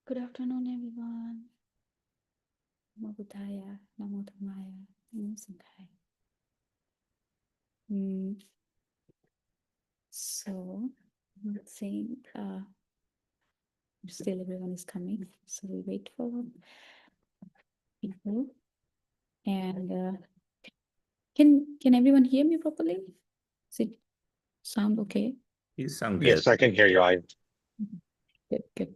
Good afternoon, everyone. Namo Buddhaya, Namo Dhammaya, Namo Sanghaya. So, I think still everyone is coming, so we wait for people. And can everyone hear me properly? Does it sound okay? You sound good. Yes, I can hear you. Good.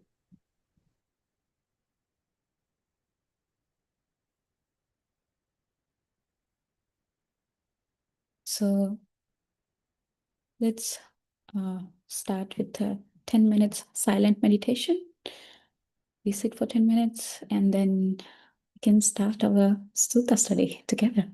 So let's start with a 10 minutes silent meditation. We sit for 10 minutes and then we can start our Sutta study together.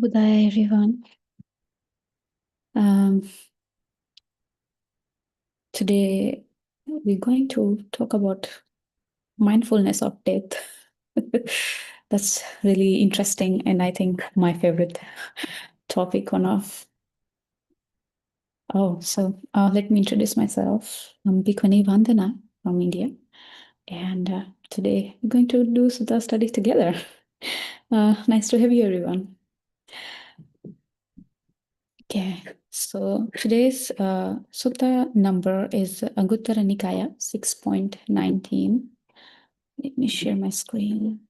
Budaya, everyone. Today we're going to talk about mindfulness of death. That's really interesting, and I think my favorite topic, one of. Let me introduce myself. I'm Bhikkhuni Vandana from India, and today we're going to do Sutta studies together. Nice to have you, everyone. Okay, so today's Sutta number is Anguttara Nikaya 6.19. Let me share my screen.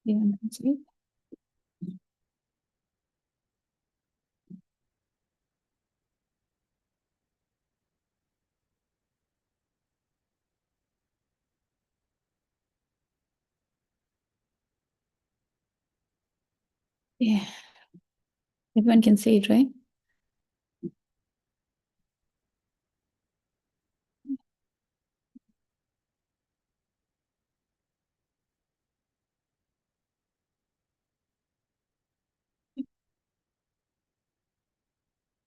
Anyone can see? Yeah, everyone can see it, right?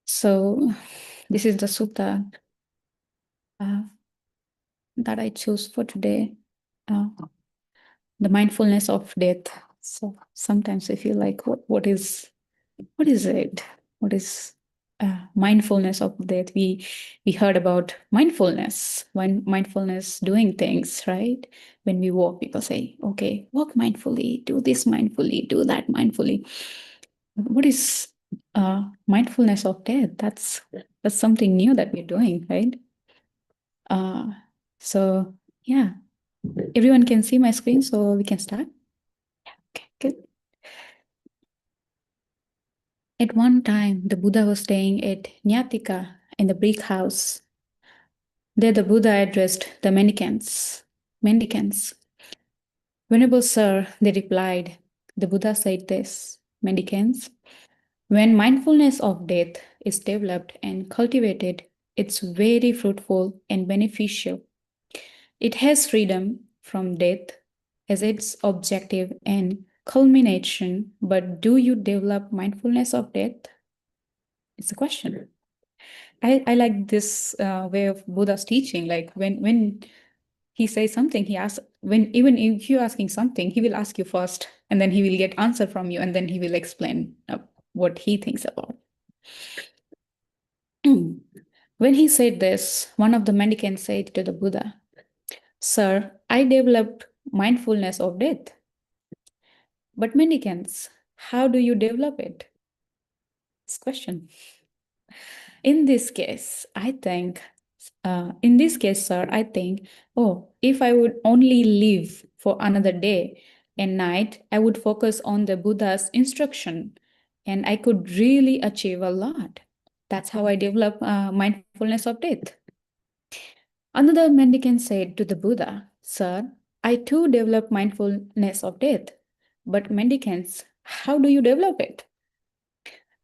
So this is the sutta uh, that I chose for today, uh, the mindfulness of death. So sometimes I feel like, what is it? What is mindfulness of death? We heard about mindfulness, when mindfulness doing things, right? When we walk, people say, okay, walk mindfully, do this mindfully, do that mindfully. What is mindfulness of death? That's something new that we're doing, right? Uh, so yeah, everyone can see my screen, so we can start. Okay, good. At one time, the Buddha was staying at Nyatika in the brick house. There the Buddha addressed the mendicants. Mendicants. Venerable sir, they replied, the Buddha said this, mendicants, when mindfulness of death is developed and cultivated, it's very fruitful and beneficial. It has freedom from death as its objective and culmination, but do you develop mindfulness of death? It's a question. I like this way of Buddha's teaching. Like when he says something, he asks, when even if you're asking something, he will ask you first, and then he will get answer from you, and then he will explain what he thinks about. When he said this, one of the mendicants said to the Buddha, Sir, I developed mindfulness of death. But mendicants, how do you develop it? This question. In this case, sir, I think, oh, if I would only live for another day and night, I would focus on the Buddha's instruction and I could really achieve a lot. That's how I develop mindfulness of death. Another mendicant said to the Buddha, Sir, I too develop mindfulness of death. But mendicants, how do you develop it?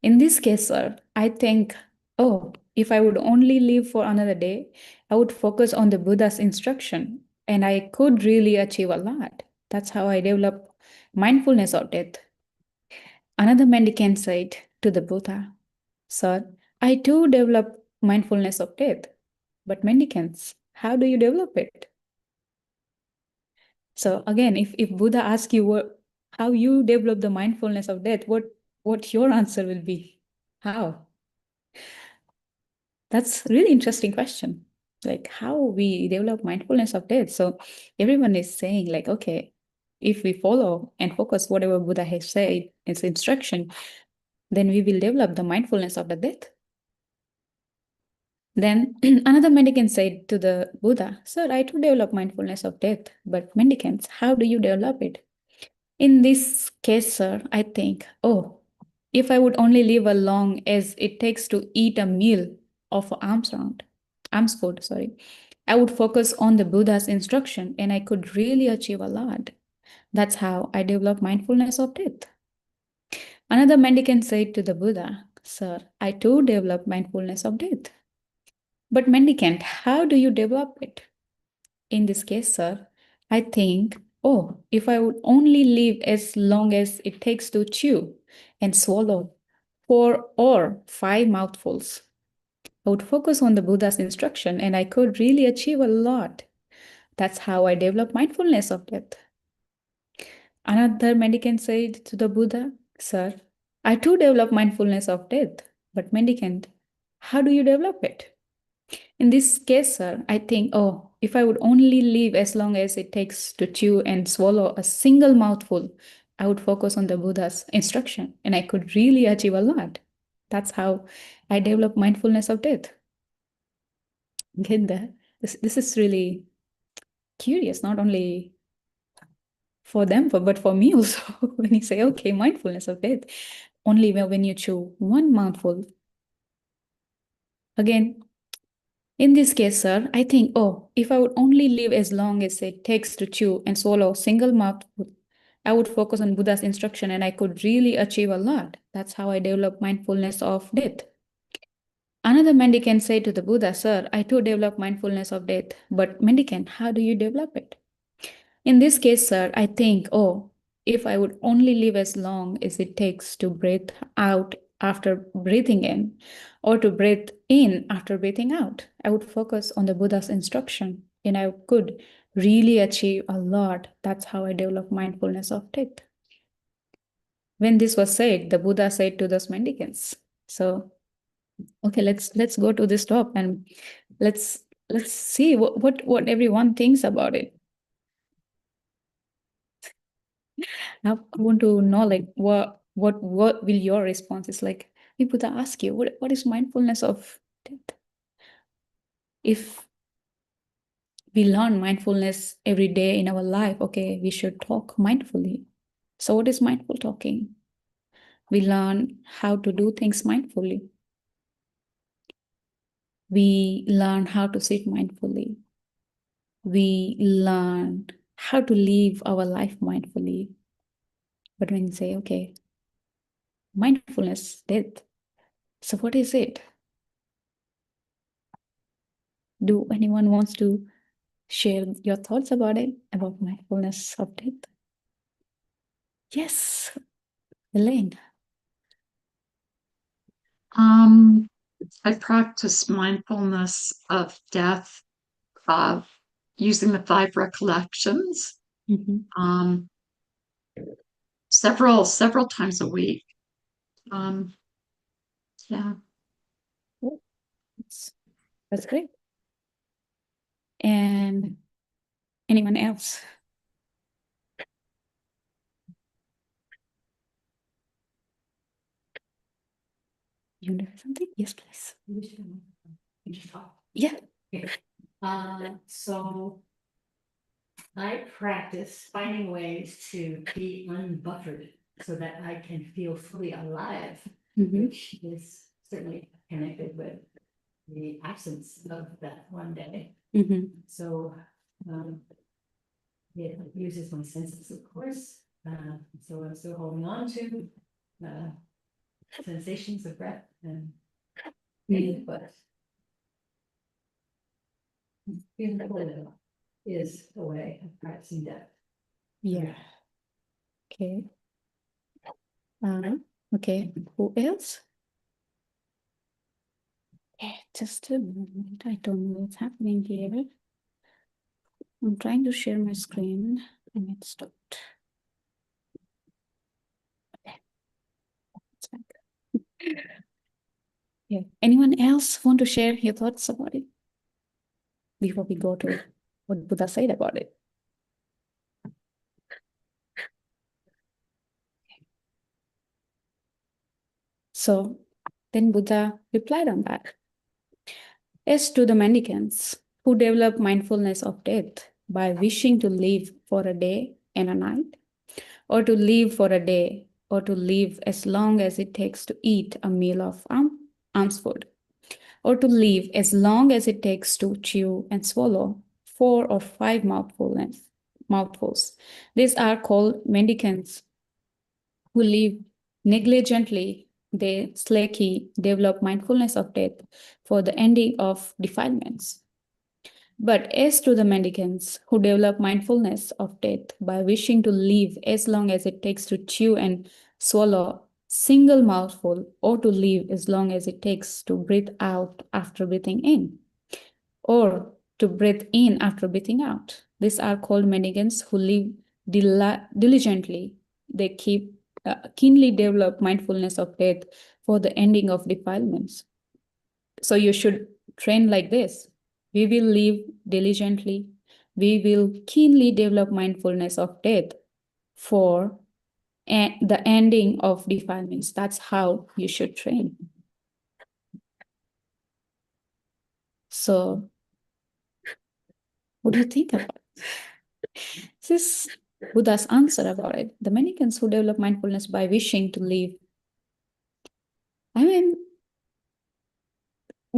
In this case, sir, I think, oh, if I would only live for another day, I would focus on the Buddha's instruction and I could really achieve a lot. That's how I develop mindfulness of death. Another mendicant said to the Buddha, Sir, I too develop mindfulness of death. But mendicants, how do you develop it? So again, if Buddha asks you how you develop the mindfulness of death, what your answer will be? How? That's a really interesting question. Like how we develop mindfulness of death. So everyone is saying like, okay, if we follow and focus whatever Buddha has said, its instruction, then we will develop the mindfulness of the death. Then another mendicant said to the Buddha, Sir, I too develop mindfulness of death, but mendicants, how do you develop it? In this case, sir, I think, oh, if I would only live as long as it takes to eat a meal of alms food, sorry, I would focus on the Buddha's instruction and I could really achieve a lot. That's how I develop mindfulness of death. Another mendicant said to the Buddha, Sir, I too develop mindfulness of death. But mendicant, how do you develop it? In this case, sir, I think, oh, if I would only live as long as it takes to chew and swallow 4 or 5 mouthfuls, I would focus on the Buddha's instruction and I could really achieve a lot. That's how I developed mindfulness of death. Another mendicant said to the Buddha, Sir, I too develop mindfulness of death, but mendicant, how do you develop it? In this case, sir, I think, oh, if I would only live as long as it takes to chew and swallow a single mouthful, I would focus on the Buddha's instruction and I could really achieve a lot. That's how I develop mindfulness of death. Get that? This is really curious, not only for them, but for me also. When you say, okay, mindfulness of death, only when you chew one mouthful. Again, in this case, sir, I think, oh, if I would only live as long as it takes to chew and swallow a single mouthful, I would focus on Buddha's instruction and I could really achieve a lot. That's how I develop mindfulness of death. Another mendicant said to the Buddha, Sir, I too develop mindfulness of death, but mendicant, how do you develop it? In this case, sir, I think, oh, if I would only live as long as it takes to breathe out after breathing in, or to breathe in after breathing out, I would focus on the Buddha's instruction and I could really achieve a lot. That's how I develop mindfulness of death. When this was said, the Buddha said to those mendicants, so, okay, let's go to this top and let's see what everyone thinks about it. I want to know, like, what will your response is like? If Buddha ask you, what is mindfulness of death? If we learn mindfulness every day in our life, okay, we should talk mindfully. So what is mindful talking? We learn how to do things mindfully. We learn how to sit mindfully. We learn how to live our life mindfully. But when you say, okay, mindfulness, death, so what is it? Do anyone wants to share your thoughts about it, about mindfulness of death? Yes, Elaine. I practice mindfulness of death using the 5 recollections several times a week. Yeah. That's great. And anyone else? You know something? Yes, please. Yeah. So I practice finding ways to be unbuffered so that I can feel fully alive, which is certainly connected with the absence of that one day. So it uses my senses, of course. So I'm still holding on to sensations of breath and pain, but feeling fully is a way of practicing death. Yeah. Okay. Okay. Who else? Just a moment. I don't know what's happening here. I'm trying to share my screen and it stopped. Okay. It's back. Yeah. Anyone else want to share your thoughts about it before we go to what Buddha said about it? So then Buddha replied on that. As to the mendicants who develop mindfulness of death by wishing to live for a day and a night, or to live for a day, or to live as long as it takes to eat a meal of alms food, or to live as long as it takes to chew and swallow 4 or 5 mouthfuls. These are called mendicants who live negligently. They slackly develop mindfulness of death for the ending of defilements. But as to the mendicants who develop mindfulness of death by wishing to live as long as it takes to chew and swallow single mouthful, or to live as long as it takes to breathe out after breathing in, or to breathe in after breathing out. These are called mendicants who live diligently. They keep keenly develop mindfulness of death for the ending of defilements. So you should train like this. We will live diligently. We will keenly develop mindfulness of death for the ending of defilements. That's how you should train. So, what do you think about it? This is Buddha's answer about it. The mendicants who develop mindfulness by wishing to live. I mean,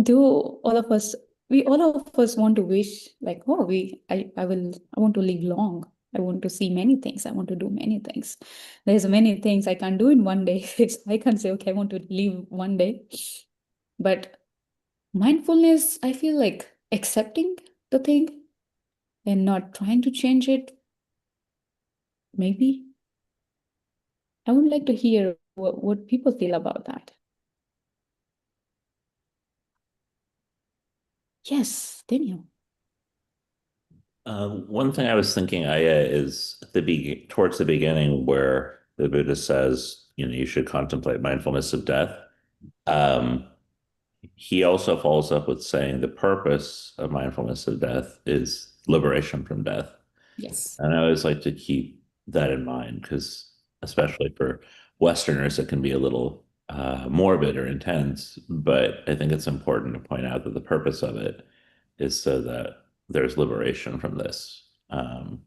do all of us, we all of us want to wish like, oh, I want to live long. I want to see many things. I want to do many things. There's many things I can't do in one day. I can't say, okay, I want to live one day. But mindfulness, I feel like accepting the thing and not trying to change it. Maybe. I would like to hear what people feel about that. Yes, Daniel. One thing I was thinking, Aya, is towards the beginning where the Buddha says, you should contemplate mindfulness of death. He also follows up with saying the purpose of mindfulness of death is liberation from death. Yes. And I always like to keep that in mind because, especially for Westerners, it can be a little morbid or intense. But I think it's important to point out that the purpose of it is so that there's liberation from this, and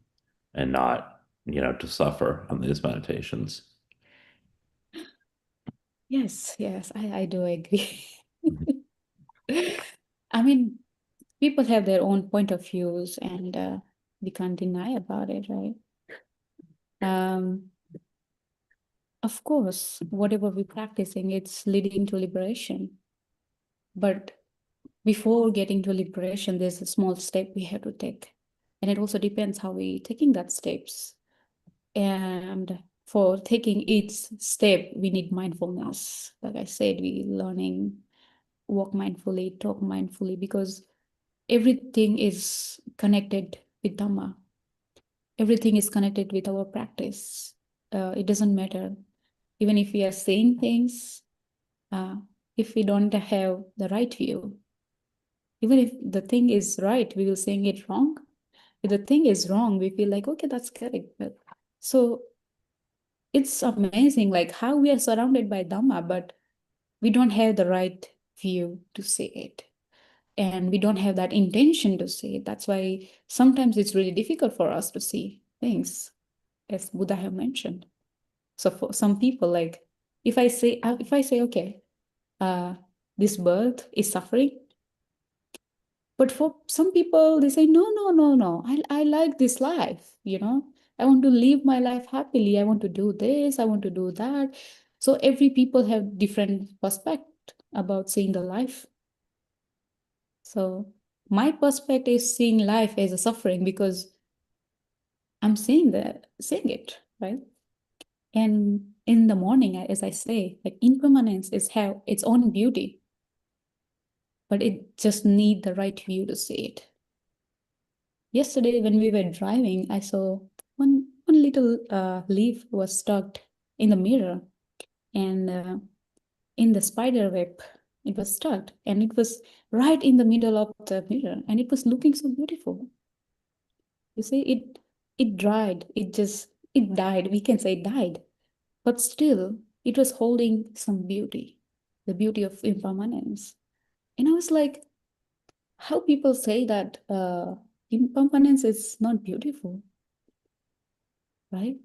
not, to suffer on these meditations. Yes, I do agree. I mean, people have their own point of views, and we can't deny about it, right? Of course, whatever we're practicing, it's leading to liberation. But before getting to liberation, there's a small step we have to take. And it also depends how we're taking that steps. And for taking each step, we need mindfulness. Like I said, we learning, walk mindfully, talk mindfully, because everything is connected with Dhamma. Everything is connected with our practice. It doesn't matter. Even if we are saying things, if we don't have the right view, even if the thing is right, we will saying it wrong. If the thing is wrong, we feel like, okay, that's correct. But so it's amazing like how we are surrounded by Dhamma, but we don't have the right view to say it. And we don't have that intention to say it. That's why sometimes it's really difficult for us to see things, as Buddha have mentioned. So for some people, like if I say, okay, this birth is suffering, but for some people, they say, no. I like this life, I want to live my life happily. I want to do this. I want to do that. So every people have different perspective about seeing the life. So my perspective is seeing life as a suffering because I'm seeing it, right? And in the morning, as I say, like impermanence is have its own beauty, but it just need the right view to see it. Yesterday, when we were driving, I saw one little leaf was stuck in the mirror, and in the spider web, it was stuck, and it was right in the middle of the mirror, and it was looking so beautiful. You see, it dried. It died. We can say it died, but still, it was holding some beauty, the beauty of impermanence. And I was like, how people say that impermanence is not beautiful, right?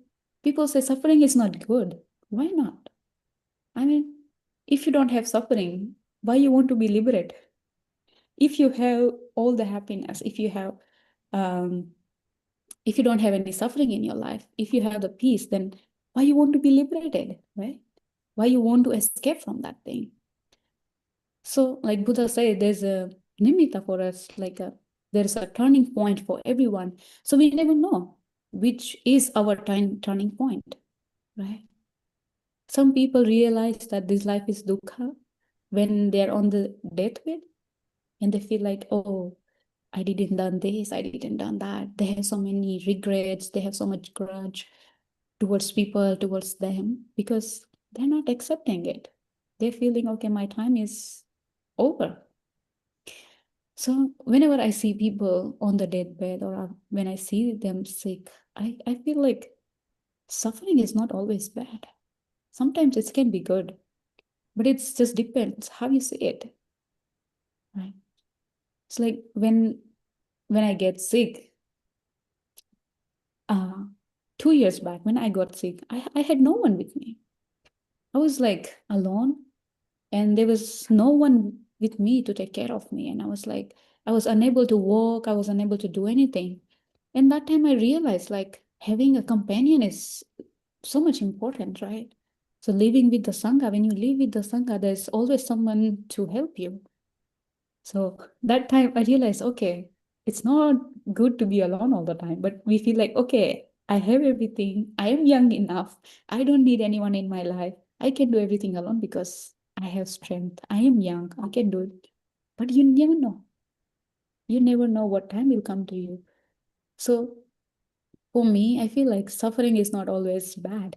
People say suffering is not good. Why not? I mean, if you don't have suffering, why you want to be liberated? If you have all the happiness, if you don't have any suffering in your life, if you have the peace, then why you want to be liberated, right? Why you want to escape from that thing? So like Buddha said, there's a nimitta for us, like There's a turning point for everyone. So we never know which is our turning point, right? Some people realize that this life is dukkha when they're on the deathbed and they feel like, oh, I didn't done this, I didn't done that. They have so many regrets, they have so much grudge towards people, towards them, because they're not accepting it. They're feeling, okay, my time is over. So whenever I see people on the deathbed or when I see them sick, I feel like suffering is not always bad. Sometimes it can be good, but it just depends how you see it, right? It's like when I get sick, 2 years back when I got sick, I had no one with me. I was like alone, and there was no one with me to take care of me. And I was like, I was unable to walk, I was unable to do anything. And that time I realized like having a companion is so much important, right? So living with the Sangha, when you live with the Sangha, there's always someone to help you. So that time I realized, okay, it's not good to be alone all the time, but we feel like, okay, I have everything. I am young enough. I don't need anyone in my life. I can do everything alone because I have strength. I am young. I can do it. But you never know. You never know what time will come to you. So for me, I feel like suffering is not always bad.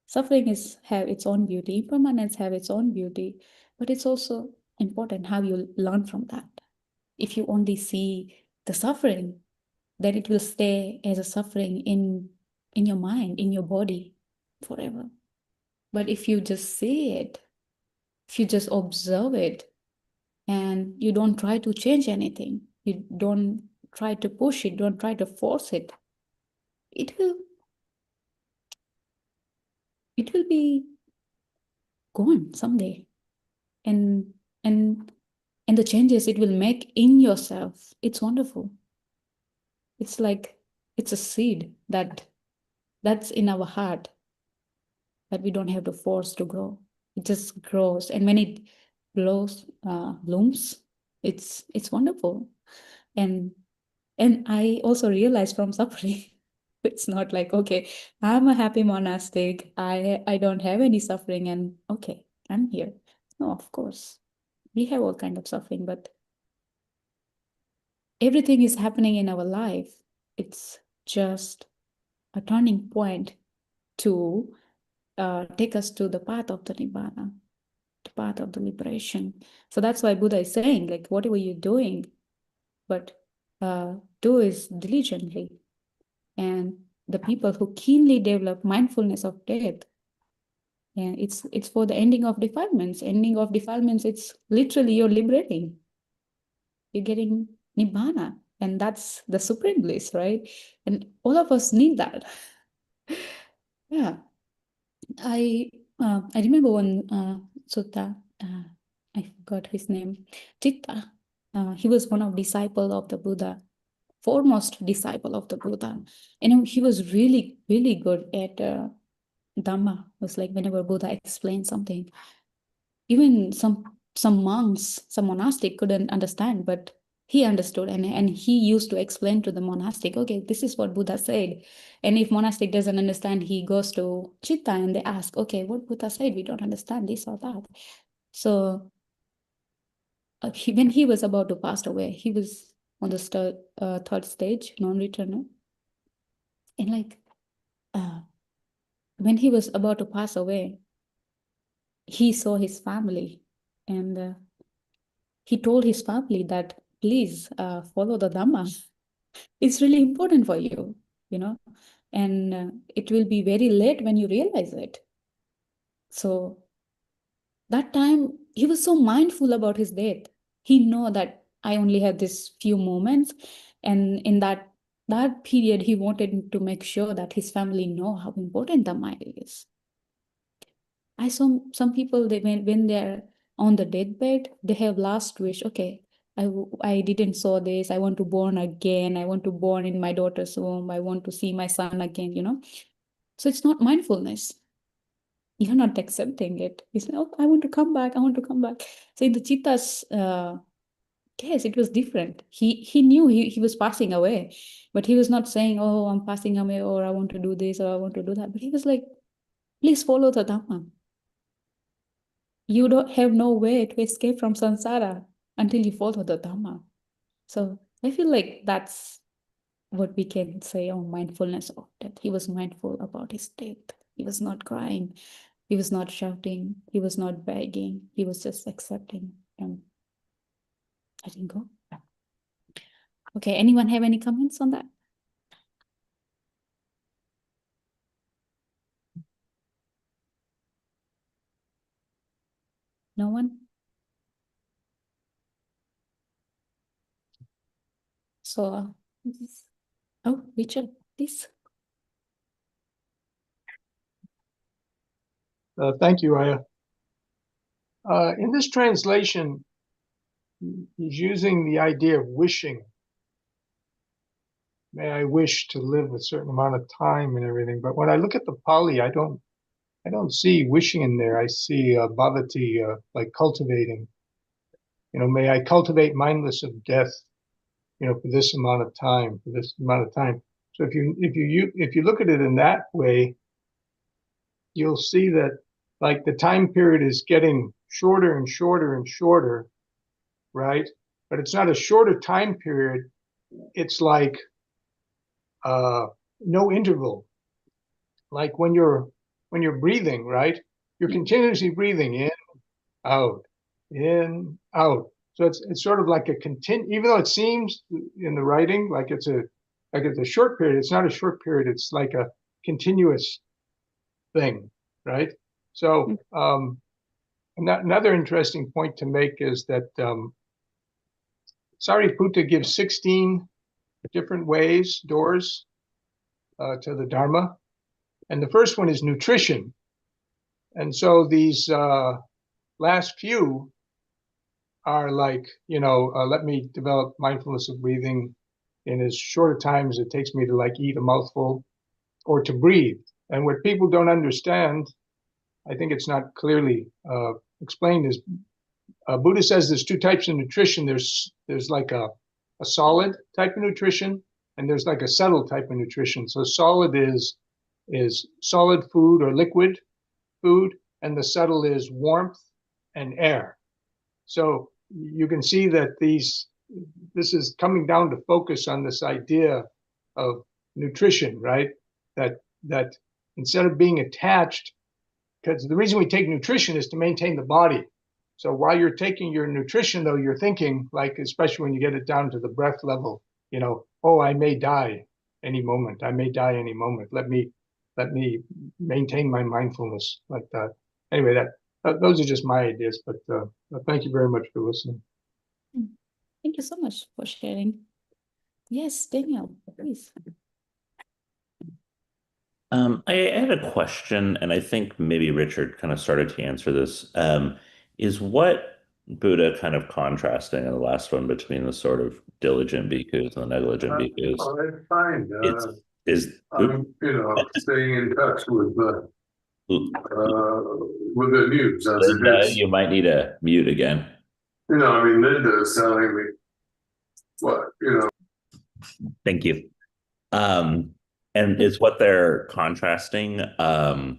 Suffering is have its own beauty. Impermanence have its own beauty, but it's also important how you learn from that. If you only see the suffering, then it will stay as a suffering in your mind, in your body forever. But if you just see it, if you just observe it, and you don't try to change anything, you don't try to push it, don't try to force it, it will be gone someday. And and and the changes it will make in yourself, it's wonderful. It's like it's a seed that's in our heart that we don't have to force to grow. It just grows, and when it blooms, it's wonderful. And I also realized from suffering, it's not like, okay, I'm a happy monastic, I don't have any suffering, and okay, I'm here. No, of course, we have all kind of suffering, but everything is happening in our life. It's just a turning point to take us to the path of the Nibbana, the path of the liberation. So that's why Buddha is saying, like, whatever you're doing, but do is diligently. And the people who keenly develop mindfulness of death, and it's for the ending of defilements. Ending of defilements, it's literally you're liberating. You're getting Nibbana, and that's the supreme bliss, right? And all of us need that. Yeah. I remember one sutta, I forgot his name, Chitta. He was one of disciple of the Buddha, foremost disciple of the Buddha. And he was really, really good at Dhamma. It was like whenever Buddha explained something, even some monks, some monastic couldn't understand, but he understood, and he used to explain to the monastic, okay, this is what Buddha said. And if monastic doesn't understand, he goes to Chitta and they ask, okay, what Buddha said, we don't understand this or that. So when he was about to pass away, he was on the third stage, non-returner. And like when he was about to pass away, he saw his family, and he told his family that please follow the Dhamma. It's really important for you, and it will be very late when you realize it. So that time he was so mindful about his death. He know that I only have this few moments, and in that period he wanted to make sure that his family know how important Dhamma is. I saw some people, when they're on the deathbed, they have last wish. Okay, I didn't saw this. I want to born again. I want to born in my daughter's womb. I want to see my son again. So it's not mindfulness. You're not accepting it. It's like, oh, I want to come back. I want to come back. So in the Chitta's Yes, it was different. He knew he was passing away, but he was not saying, oh, I'm passing away, or I want to do this, or I want to do that. But he was like, please follow the Dhamma. You don't have no way to escape from samsara until you follow the Dhamma. So I feel like that's what we can say on mindfulness of death. He was mindful about his death. He was not crying. He was not shouting. He was not begging. He was just accepting and letting go. Okay, anyone have any comments on that? No one? So, oh, Richard, please. Thank you, Aya. In this translation, he's using the idea of wishing. May I wish to live a certain amount of time and everything. But when I look at the Pali, I don't see wishing in there. I see bhavati, like cultivating. May I cultivate mindless of death, for this amount of time, for this amount of time. So if you look at it in that way, you'll see that like the time period is getting shorter and shorter and shorter, right? But it's not a shorter time period. It's like no interval. Like when you're breathing, right? You're continuously breathing in, out, in, out. So it's sort of like a even though it seems in the writing like it's a short period, it's not a short period. It's like a continuous thing, right? So another interesting point to make is that Sariputta gives 16 different doors to the Dharma. And the first one is nutrition. And so these last few are like, let me develop mindfulness of breathing in as short a time as it takes me to like eat a mouthful or to breathe. And what people don't understand, I think it's not clearly explained, is Buddha says there's two types of nutrition. There's like a solid type of nutrition, and there's like a subtle type of nutrition. So solid is solid food or liquid food, and the subtle is warmth and air. So you can see that this is coming down to focus on this idea of nutrition, right? That instead of being attached, because the reason we take nutrition is to maintain the body. So while you're taking your nutrition, though, you're thinking, like, especially when you get it down to the breath level, oh, I may die any moment. I may die any moment. Let me maintain my mindfulness like that. Anyway, those are just my ideas, but thank you very much for listening. Thank you so much for sharing. Yes, Daniel, please. I had a question, and I think maybe Richard kind of started to answer this. Is what Buddha kind of contrasting in the last one between the sort of diligent bhikkhus and the negligent bhikkhus? That's fine. Is I'm, staying in touch with the news as Linda, it is. you might need to mute again. Linda is telling me what, Thank you. And is what they're contrasting a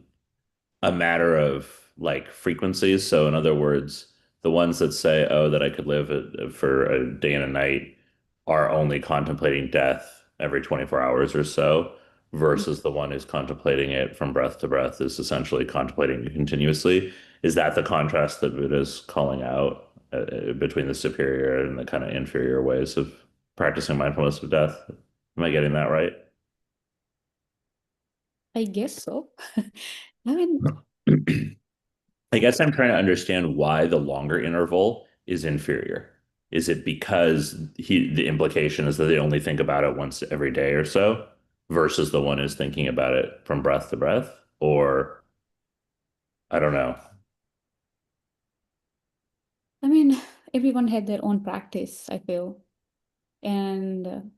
matter of like frequencies? So in other words, the ones that say, oh, that I could live for a day and a night are only contemplating death every 24 hours or so, versus the one who's contemplating it from breath to breath is essentially contemplating it continuously. Is that the contrast that Buddha's calling out between the superior and the kind of inferior ways of practicing mindfulness of death? Am I getting that right? I guess so. I mean, I guess I'm trying to understand why the longer interval is inferior. Is it because the implication is that they only think about it once every day or so versus the one who's thinking about it from breath to breath? Or I don't know. I mean, everyone had their own practice, I feel. And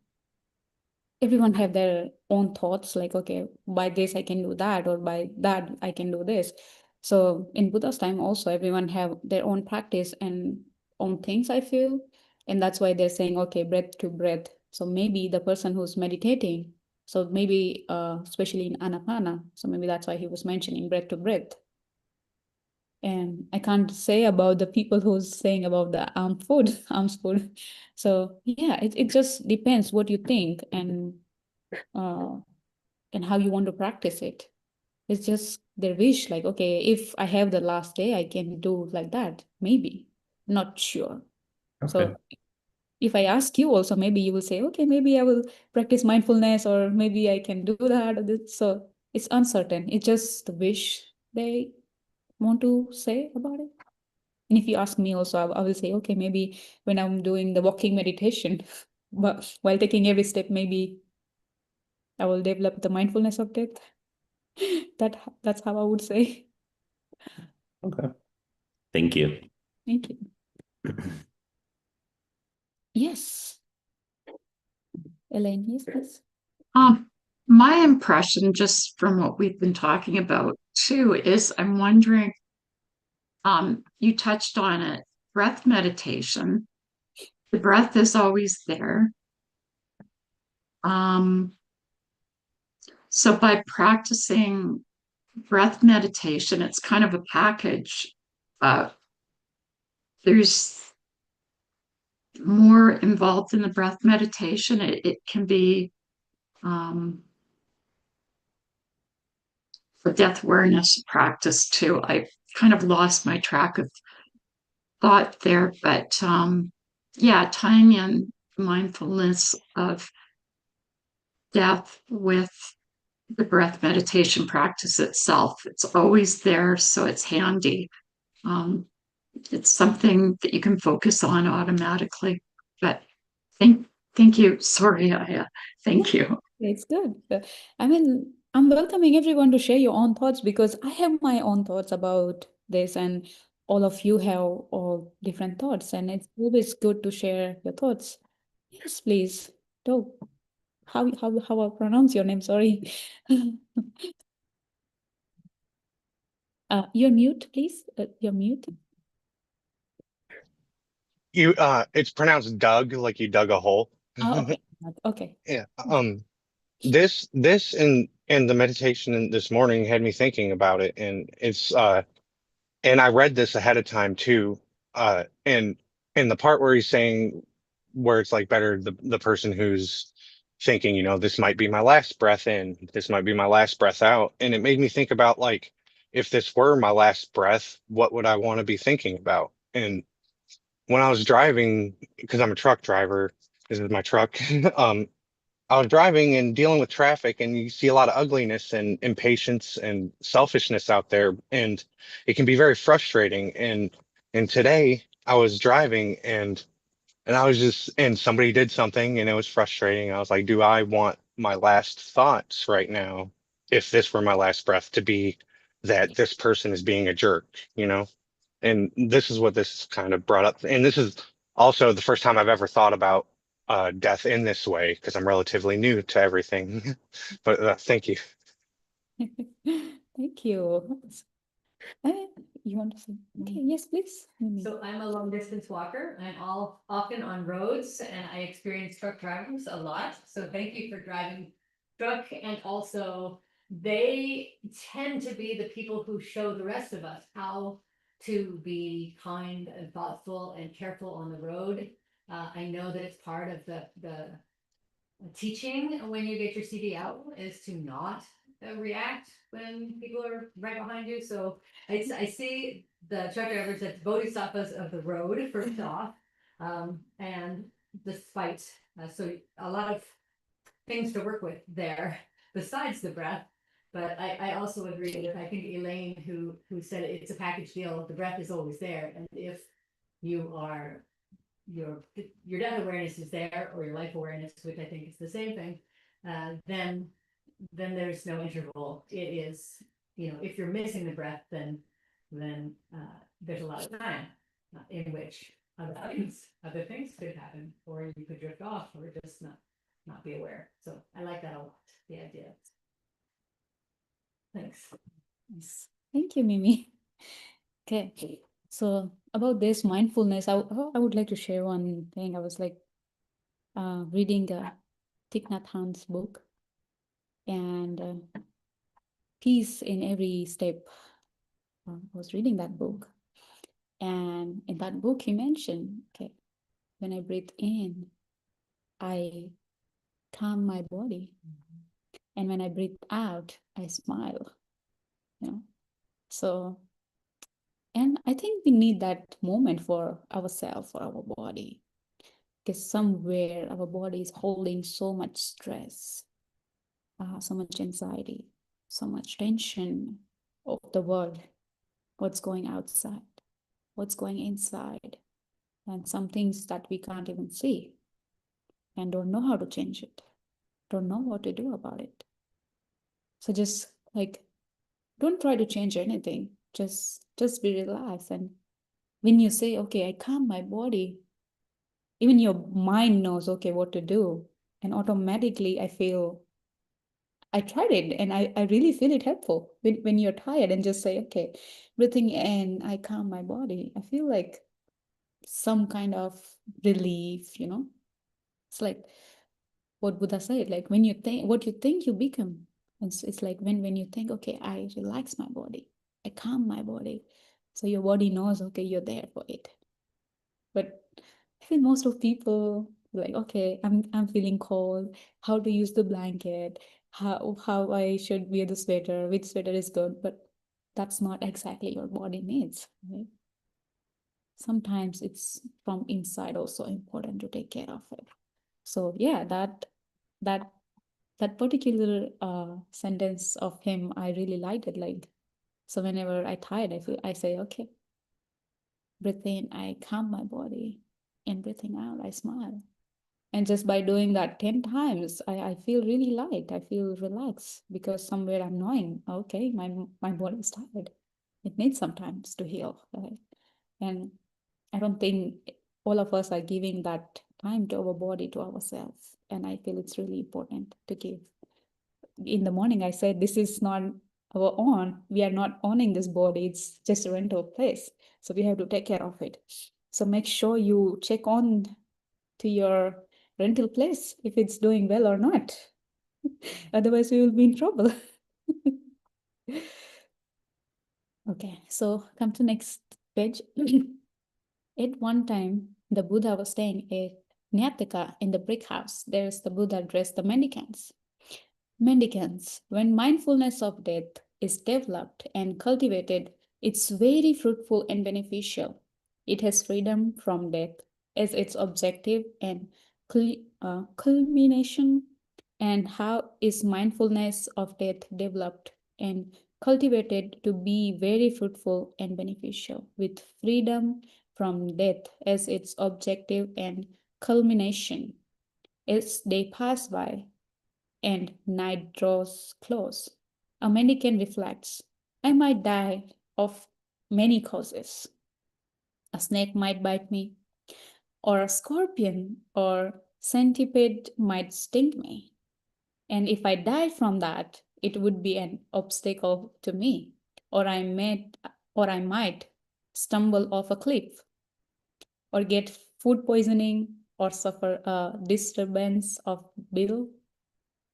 everyone have their own thoughts, like, okay, by this I can do that, or by that I can do this. So in Buddha's time also, everyone have their own practice and own things, I feel. And that's why they're saying, okay, breath to breath. So maybe the person who's meditating, so maybe especially in Anapana, so maybe that's why he was mentioning breath to breath. And I can't say about the people who's saying about the arms food. So yeah, it just depends what you think and how you want to practice it. It's just their wish, like, okay, if I have the last day, I can do like that. Maybe, not sure. Okay. So if I ask you also, maybe you will say, okay, maybe I will practice mindfulness, or maybe I can do that or this. So it's uncertain. It's just the wish they want to say about it. And if you ask me also, I will say, okay, maybe when I'm doing the walking meditation, but while taking every step, maybe I will develop the mindfulness of death. That's how I would say. Okay. Thank you. Thank you. Yes. Elaine, yes, please. My impression, just from what we've been talking about too, is I'm wondering, you touched on it, breath meditation. The breath is always there. So by practicing breath meditation, it's kind of a package. There's more involved in the breath meditation. It can be a death awareness practice too. I kind of lost my track of thought there, but yeah, tying in mindfulness of death with the breath meditation practice itself. It's always there, so it's handy. It's something that you can focus on automatically. But thank you. Sorry, thank you. It's good. I mean, I'm welcoming everyone to share your own thoughts, because I have my own thoughts about this, and all of you have all different thoughts, and it's always good to share your thoughts. Yes, please. Do. How I pronounce your name? Sorry. You're mute, please. You're mute. You it's pronounced Doug, like you dug a hole. Oh, okay. Okay. Yeah. This and the meditation this morning had me thinking about it, and it's and I read this ahead of time too. And the part where he's saying, where it's like better the person who's thinking, this might be my last breath in, this might be my last breath out. And it made me think about, like, if this were my last breath, what would I want to be thinking about? And when I was driving, because I'm a truck driver, this is my truck. I was driving and dealing with traffic, and you see a lot of ugliness and impatience and selfishness out there, and it can be very frustrating. And today I was driving, and I was just, and somebody did something, and it was frustrating. I was like, do I want my last thoughts right now, if this were my last breath, to be that this person is being a jerk, And this is what this kind of brought up. And this is also the first time I've ever thought about death in this way, because I'm relatively new to everything. But thank you. Thank you. You want to say? Okay, yes, please. So I'm a long distance walker. I'm often on roads, and I experience truck drivers a lot. So thank you for driving truck. And also, they tend to be the people who show the rest of us how to be kind and thoughtful and careful on the road. I know that it's part of the teaching when you get your CD out is to not react when people are right behind you. So I see the truck drivers as bodhisattvas of the road, first off, and despite so a lot of things to work with there besides the breath. But I also agree with, I think, Elaine, who said it's a package deal. The breath is always there, and if you are your death awareness is there, or your life awareness, which I think is the same thing, then there's no interval. It is, if you're missing the breath, then there's a lot of time in which other things could happen, or you could drift off, or just not be aware. So I like that a lot, the idea. Thanks. Yes. Thank you, Mimi. Okay, so about this mindfulness, I would like to share one thing. I was like reading Thich Nhat Hanh's book, and Peace in Every Step. I was reading that book, and in that book he mentioned, okay, when I breathe in, I calm my body, and when I breathe out, I smile. You know, so, and I think we need that moment for ourselves, for our body, because somewhere our body is holding so much stress, so much anxiety, so much tension of the world, what's going outside, what's going inside, and some things that we can't even see and don't know how to change it, don't know what to do about it. So just like, don't try to change anything. Just be relaxed. And when you say, okay, I calm my body, even your mind knows, okay, what to do. And automatically I tried it and I really feel it helpful. When you're tired and just say, okay, breathing in, I calm my body. I feel like some kind of relief, you know? It's like what Buddha said, like when you think, what you think you become. It's like when you think, okay, I relax my body, I calm my body. So your body knows, okay, you're there for it. But I think most of people like, okay, I'm feeling cold, how to use the blanket, how I should wear the sweater, which sweater is good, but that's not exactly your body needs, right? Sometimes it's from inside also important to take care of it. So yeah, that particular sentence of him, I really liked it. Like, so whenever I tired, I say, okay, breathe in, I calm my body, and breathing out, I smile. And just by doing that 10 times, I feel really light. I feel relaxed because somewhere I'm knowing, okay, my body is tired. It needs some time to heal, right? And I don't think all of us are giving that time to our body, to ourselves. And I feel it's really important to give. In the morning, I said, this is not our own. We are not owning this body. It's just a rental place. So we have to take care of it. So make sure you check on to your rental place if it's doing well or not. Otherwise, we will be in trouble. Okay, so come to next page. At one time, the Buddha was staying at Nyataka in the brick house. There's the Buddha addressed the mendicants. Mendicants, when mindfulness of death is developed and cultivated, it's very fruitful and beneficial. It has freedom from death as its objective and culmination. And how is mindfulness of death developed and cultivated to be very fruitful and beneficial, with freedom from death as its objective and culmination? As they pass by and night draws close, a mendicant reflects, I might die of many causes. A snake might bite me, or a scorpion or centipede might sting me. And if I die from that, it would be an obstacle to me, or I might stumble off a cliff, or get food poisoning, or suffer a disturbance of bile,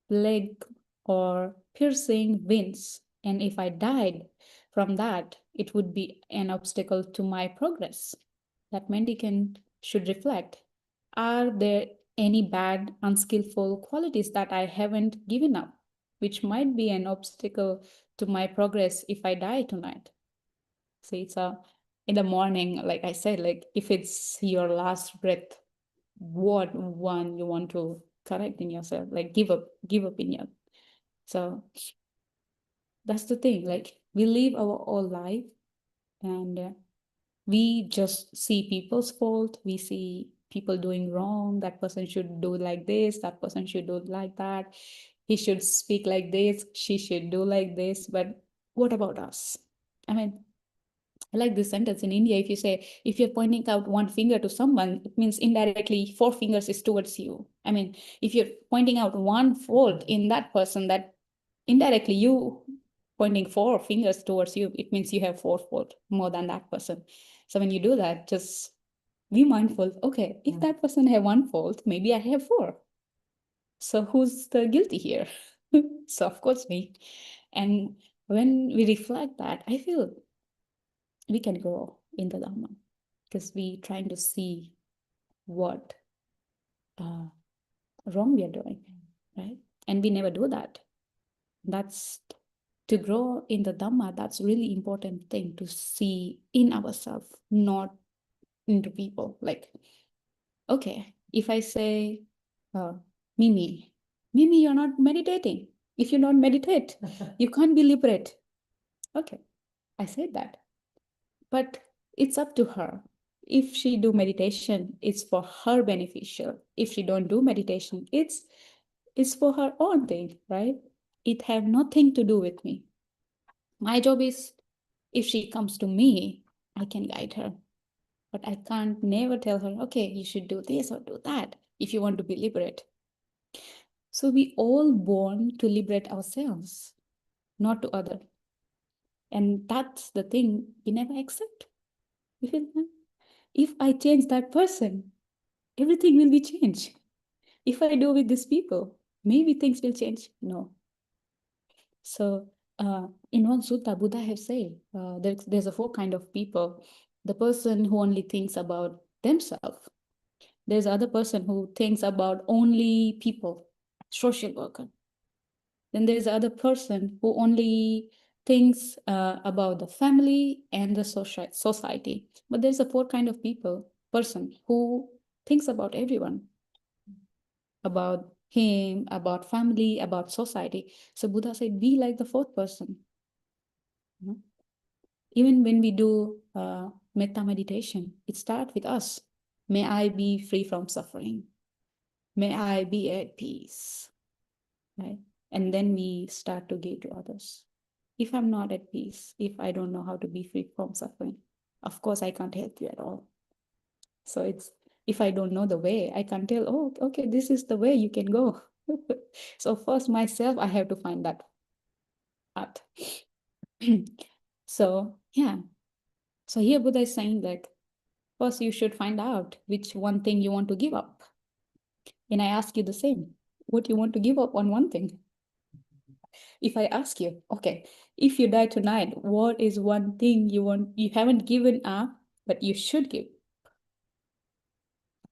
plague, or piercing winds. And if I died from that, it would be an obstacle to my progress. That mendicant should reflect, are there any bad, unskillful qualities that I haven't given up, which might be an obstacle to my progress if I die tonight? See, it's in the morning, like I said, like if it's your last breath, what one you want to correct in yourself, like give up in your. So that's the thing, like we live our whole life and we just see people's fault. We see people doing wrong. That person should do like this. That person should do like that. He should speak like this. She should do like this. But what about us? I mean, I like this sentence in India. If you say, if you're pointing out one finger to someone, it means indirectly 4 fingers is towards you. I mean, if you're pointing out one fault in that person, that indirectly you pointing 4 fingers towards you, it means you have 4 fault more than that person. So when you do that, just be mindful. Okay, if that person have one fault, maybe I have four. So who's the guilty here? So of course me. And when we reflect that, I feel we can grow in the Dhamma because we trying to see what wrong we are doing, right? And we never do that. That's to grow in the Dhamma. That's really important thing to see in ourselves, not into people. Like, okay, if I say, Mimi, you're not meditating. If you don't meditate, you can't be liberate. Okay, I said that. But it's up to her. If she do meditation, it's for her beneficial. If she don't do meditation, it's for her own thing, right? It have nothing to do with me. My job is, if she comes to me, I can guide her. But I can't never tell her, okay, you should do this or do that if you want to be liberate. So we all born to liberate ourselves, not to other. And that's the thing we never accept. You feel that? If I change that person, everything will be changed. If I do with these people, maybe things will change. No. So in one sutta, Buddha have said there's a four kind of people. The person who only thinks about themselves. There's other person who thinks about only people, social worker. Then there's other person who only thinks about the family and the society. But there's a four kind of person who thinks about everyone, about him, about family, about society. So Buddha said, be like the fourth person. Even when we do metta meditation, it starts with us. May I be free from suffering. May I be at peace. Right? And then we start to give to others. If I'm not at peace, if I don't know how to be free from suffering, of course I can't help you at all. So it's, if I don't know the way, I can't tell, oh, okay, this is the way you can go. So first myself, I have to find that out. So yeah. So here Buddha is saying that first you should find out which one thing you want to give up. And I ask you the same, what you want to give up on one thing? If I ask you, okay, if you die tonight, what is one thing you haven't given up, but you should give?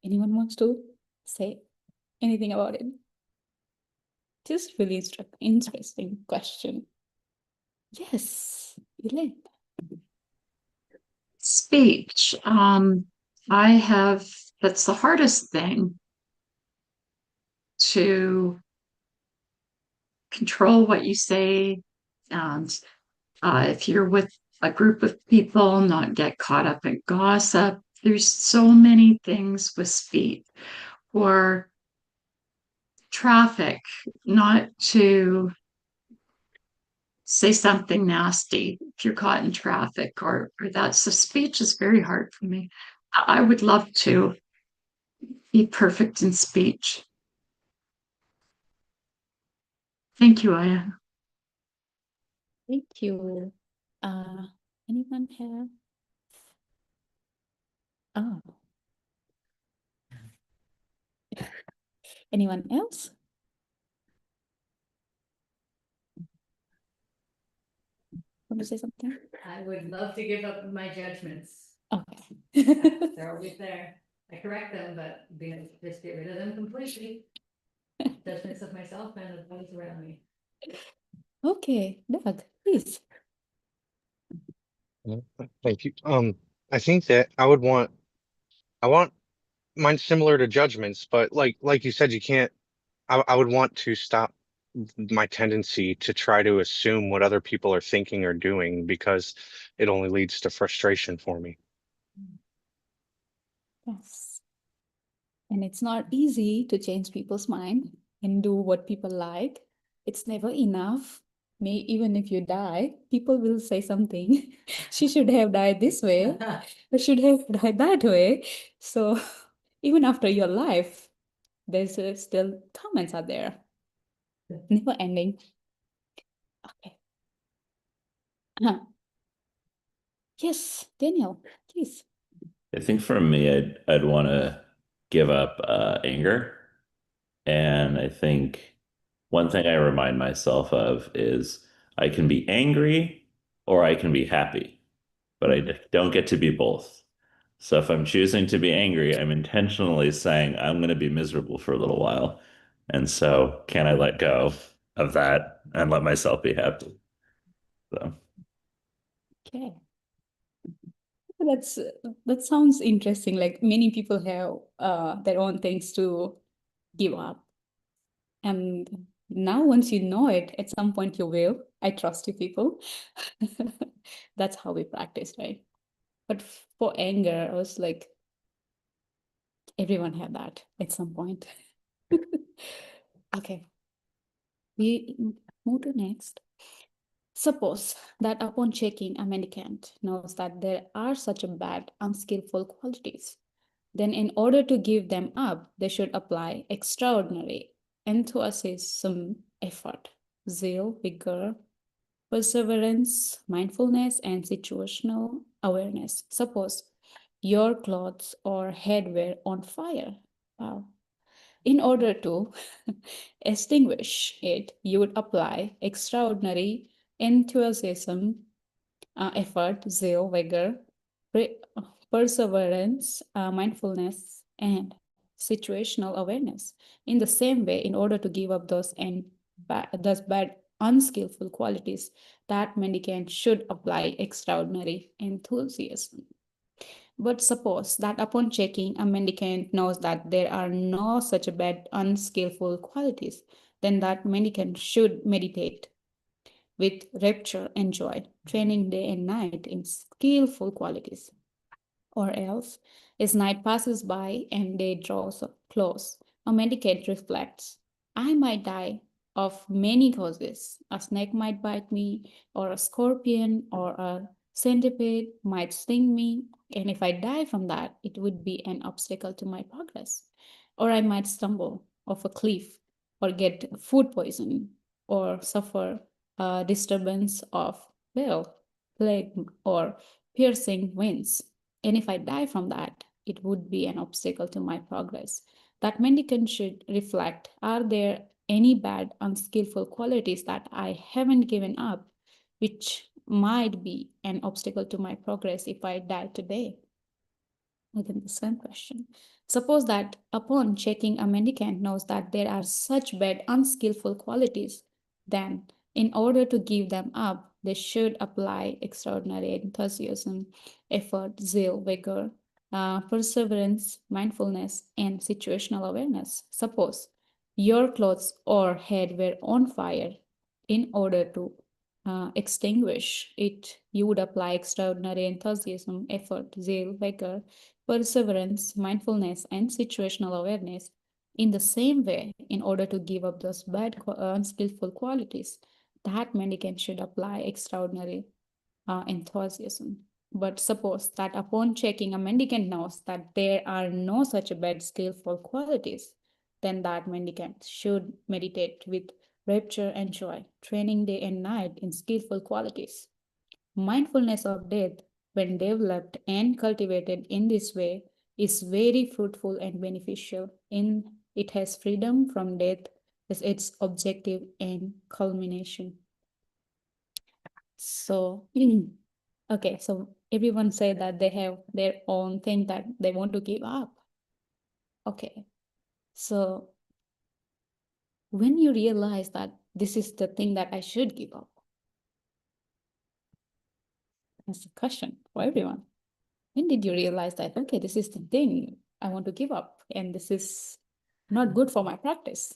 Anyone wants to say anything about it? Just really interesting question. Yes, Elaine. Speech. That's the hardest thing, to control what you say. And if you're with a group of people, not get caught up in gossip. There's so many things with speech. Or traffic, not to say something nasty if you're caught in traffic or that. So speech is very hard for me. I would love to be perfect in speech. Thank you, Aya. Thank you. Anyone have? Oh. Anyone else? Want to say something? I would love to give up my judgments. Okay. They're always there. I correct them, but just get rid of them completely. Judgments of myself and of those around me. Okay, Doug, please. Thank you. I think that I want mine similar to judgments, but like you said, you can't. I would want to stop my tendency to try to assume what other people are thinking or doing, because it only leads to frustration for me. Yes. And it's not easy to change people's mind and do what people like. It's never enough. Even if you die, people will say something. She should have died this way. Or should have died that way. So even after your life, there's still comments out there. Never ending. Okay. Yes, Daniel, please. I think for me, I'd want to give up anger. And I think one thing I remind myself of is I can be angry or I can be happy, but I don't get to be both. So if I'm choosing to be angry, I'm intentionally saying I'm going to be miserable for a little while. And so can I let go of that and let myself be happy? So Okay. That sounds interesting. Like many people have their own things to give up. And now once you know it, at some point you will. I trust you people. That's how we practice, right? But for anger, I was like, everyone had that at some point. Okay. We move to next. Suppose that upon checking, a mendicant knows that there are such a bad, unskillful qualities. Then in order to give them up, they should apply extraordinary enthusiasm, effort, zeal, vigor, perseverance, mindfulness, and situational awareness. Suppose your clothes or head were on fire. Wow. In order to extinguish it, you would apply extraordinary enthusiasm, effort, zeal, vigor, perseverance, mindfulness, and situational awareness. In the same way, in order to give up those bad, unskillful qualities, that mendicant should apply extraordinary enthusiasm. But suppose that upon checking, a mendicant knows that there are no such bad, unskillful qualities, then that mendicant should meditate with rapture and joy, training day and night in skillful qualities. Or else, as night passes by and day draws close, a mendicant reflects, I might die of many causes. A snake might bite me, or a scorpion or a centipede might sting me, and if I die from that, it would be an obstacle to my progress. Or I might stumble off a cliff, or get food poison, or suffer a disturbance of will, plague, or piercing winds. And if I die from that, it would be an obstacle to my progress. That mendicant should reflect, are there any bad, unskillful qualities that I haven't given up, which might be an obstacle to my progress if I die today? Again, the same question. Suppose that upon checking, a mendicant knows that there are such bad, unskillful qualities, then in order to give them up, they should apply extraordinary enthusiasm, effort, zeal, vigor, perseverance, mindfulness, and situational awareness. Suppose your clothes or head were on fire. In order to extinguish it, you would apply extraordinary enthusiasm, effort, zeal, vigor, perseverance, mindfulness, and situational awareness. In the same way, in order to give up those bad, unskillful qualities, that mendicant should apply extraordinary enthusiasm. But suppose that upon checking, a mendicant knows that there are no such bad, skillful qualities, then that mendicant should meditate with rapture and joy, training day and night in skillful qualities. Mindfulness of death, when developed and cultivated in this way, is very fruitful and beneficial. It has freedom from death as its objective and culmination. So, okay, so everyone say that they have their own thing that they want to give up. Okay, so when you realize that this is the thing that I should give up, that's the question for everyone. When did you realize that, okay, this is the thing I want to give up, and this is not good for my practice?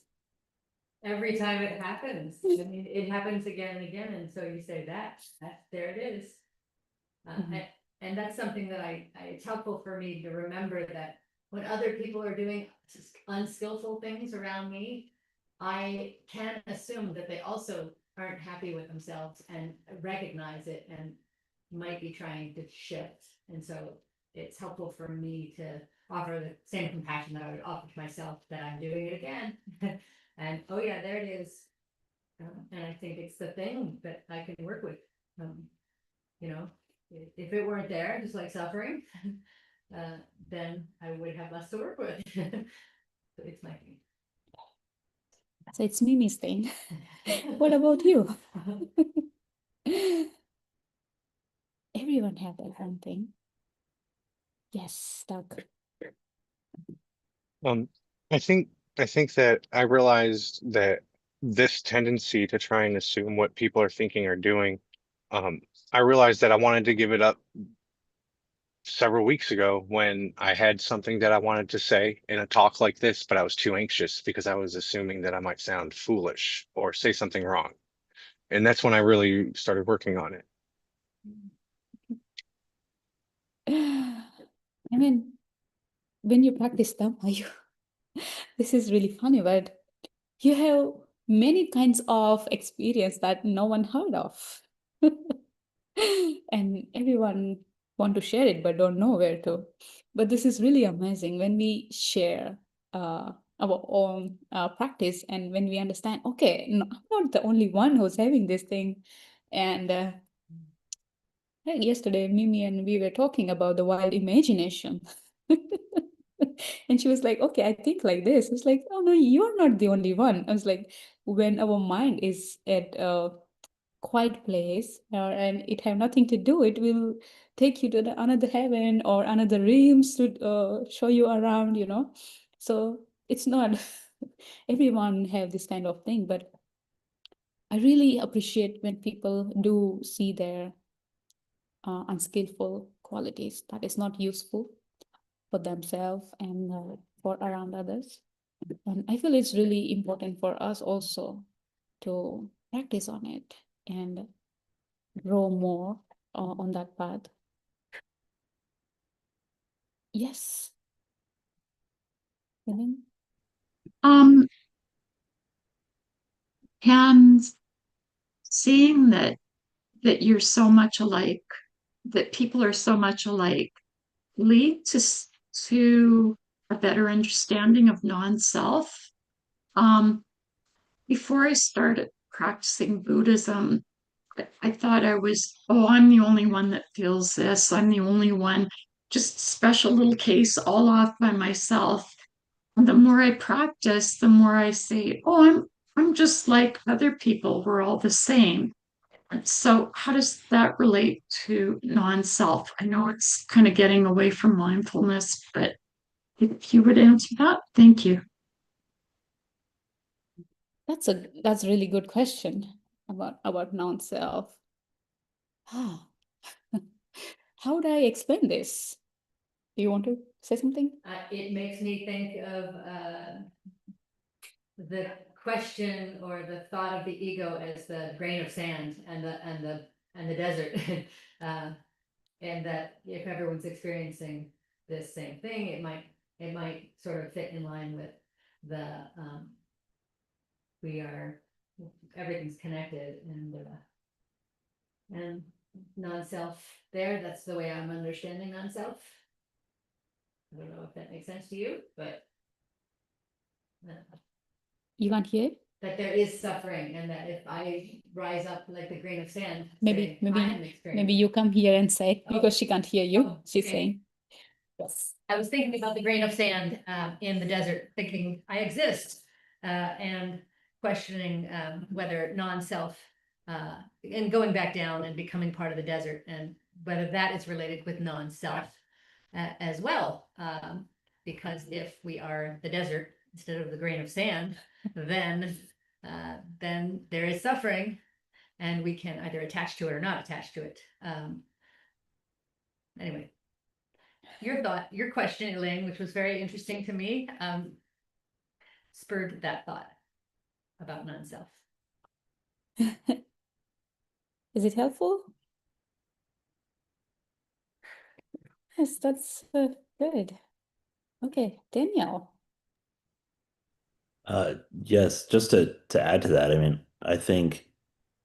Every time it happens, I mean, it happens again and again, and so you say that there it is. And that's something that it's helpful for me to remember that when other people are doing unskillful things around me, I can assume that they also aren't happy with themselves and recognize it and might be trying to shift. And so it's helpful for me to offer the same compassion that I would offer to myself, that I'm doing it again. And oh yeah, there it is. And I think it's the thing that I can work with, you know, if it weren't there, just like suffering, then I would have less to work with. So it's my thing. So it's Mimi's thing. What about you? Everyone have their own thing. Yes, Doug. I think that I realized that this tendency to try and assume what people are thinking or doing, I realized that I wanted to give it up several weeks ago when I had something that I wanted to say in a talk like this, but I was too anxious because I was assuming that I might sound foolish or say something wrong. And that's when I really started working on it. I mean, when you practice Dhamma, this is really funny, but you have many kinds of experience that no one heard of. And everyone want to share it, but don't know where to. But this is really amazing when we share our own practice, and when we understand, okay, no, I'm not the only one who's having this thing. And yesterday, Mimi and we were talking about the wild imagination. And she was like, okay, I think like this. I was like, oh no, you're not the only one. I was like, when our mind is at a quiet place and it have nothing to do, it will take you to another heaven or another realms to show you around, So it's not everyone have this kind of thing, but I really appreciate when people do see their unskillful qualities that is not useful for themselves and for around others. And I feel it's really important for us also to practice on it and grow more on that path. Yes. Helen? And seeing that you're so much alike, that people are so much alike, lead to a better understanding of non-self. Before I started practicing Buddhism, I thought I'm the only one that feels this. I'm the only one, just special little case all off by myself. And the more I practice, the more I say, oh, I'm just like other people. We're all the same. And so how does that relate to non-self? I know it's kind of getting away from mindfulness, but if you would answer that, thank you. That's a really good question about non-self. How would I explain this? Do you want to say something? It makes me think of the question or the thought of the ego as the grain of sand and the desert. And that if everyone's experiencing this same thing, it might sort of fit in line with the everything's connected and non-self there. That's the way I'm understanding non-self. I don't know if that makes sense to you, but You can't hear it? that there is suffering, and that if I rise up like the grain of sand, Maybe maybe you come here and say, because she can't hear you. Oh, She's okay. saying. Yes. I was thinking about the grain of sand in the desert, thinking I exist, and questioning whether non-self and going back down and becoming part of the desert, and whether that is related with non-self as well. Because if we are the desert instead of the grain of sand, then there is suffering, and we can either attach to it or not attach to it. Anyway. Your question, Elaine, which was very interesting to me, spurred that thought about non-self. Is it helpful? Yes, that's good. Okay, Danielle. Yes, just to add to that, I mean, I think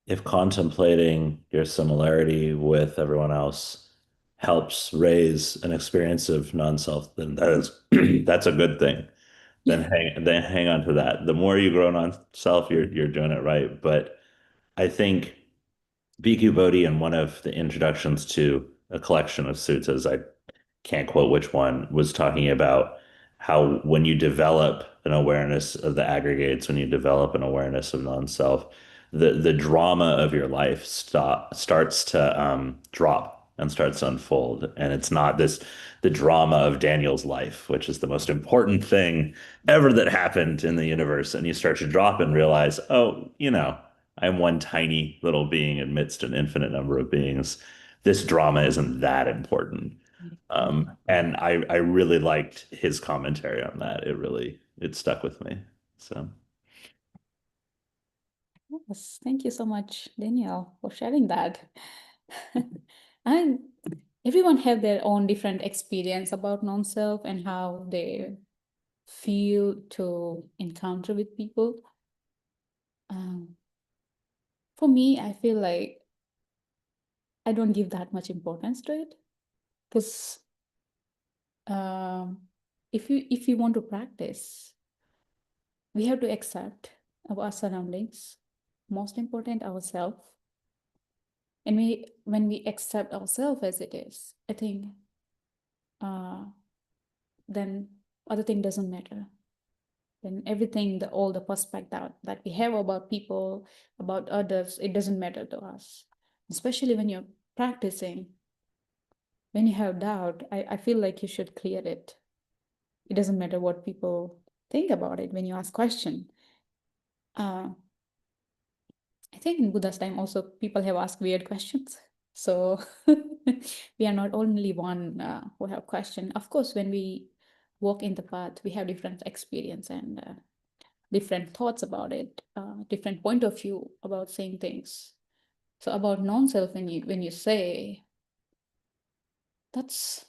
if contemplating your similarity with everyone else helps raise an experience of non-self, then that's a good thing. Then hang on to that. The more you grow non-self, you're doing it right. But I think Bhikkhu Bodhi in one of the introductions to a collection of suttas. I can't quote which one, was talking about how when you develop an awareness of the aggregates, when you develop an awareness of non-self, the drama of your life starts to drop and starts to unfold. And it's not the drama of Daniel's life, which is the most important thing ever that happened in the universe. And you start to drop and realize, oh, I'm one tiny little being amidst an infinite number of beings. This drama isn't that important. And I really liked his commentary on that. It stuck with me. So Yes, thank you so much, Danielle, for sharing that. And everyone have their own different experience about non-self and how they feel to encounter with people. For me, I feel like I don't give that much importance to it, because if you want to practice, we have to accept our surroundings, most important ourselves. And when we accept ourselves as it is, I think then other thing doesn't matter. Then everything, all the perspective that we have about people, about others, it doesn't matter to us. Especially when you're practicing, when you have doubt, I feel like you should clear it. It doesn't matter what people think about it when you ask question. I think in Buddha's time also people have asked weird questions. So we are not only one who have question. Of course, when we walk in the path, we have different experience and different thoughts about it, different point of view about same things. So about non-self, when you say, that's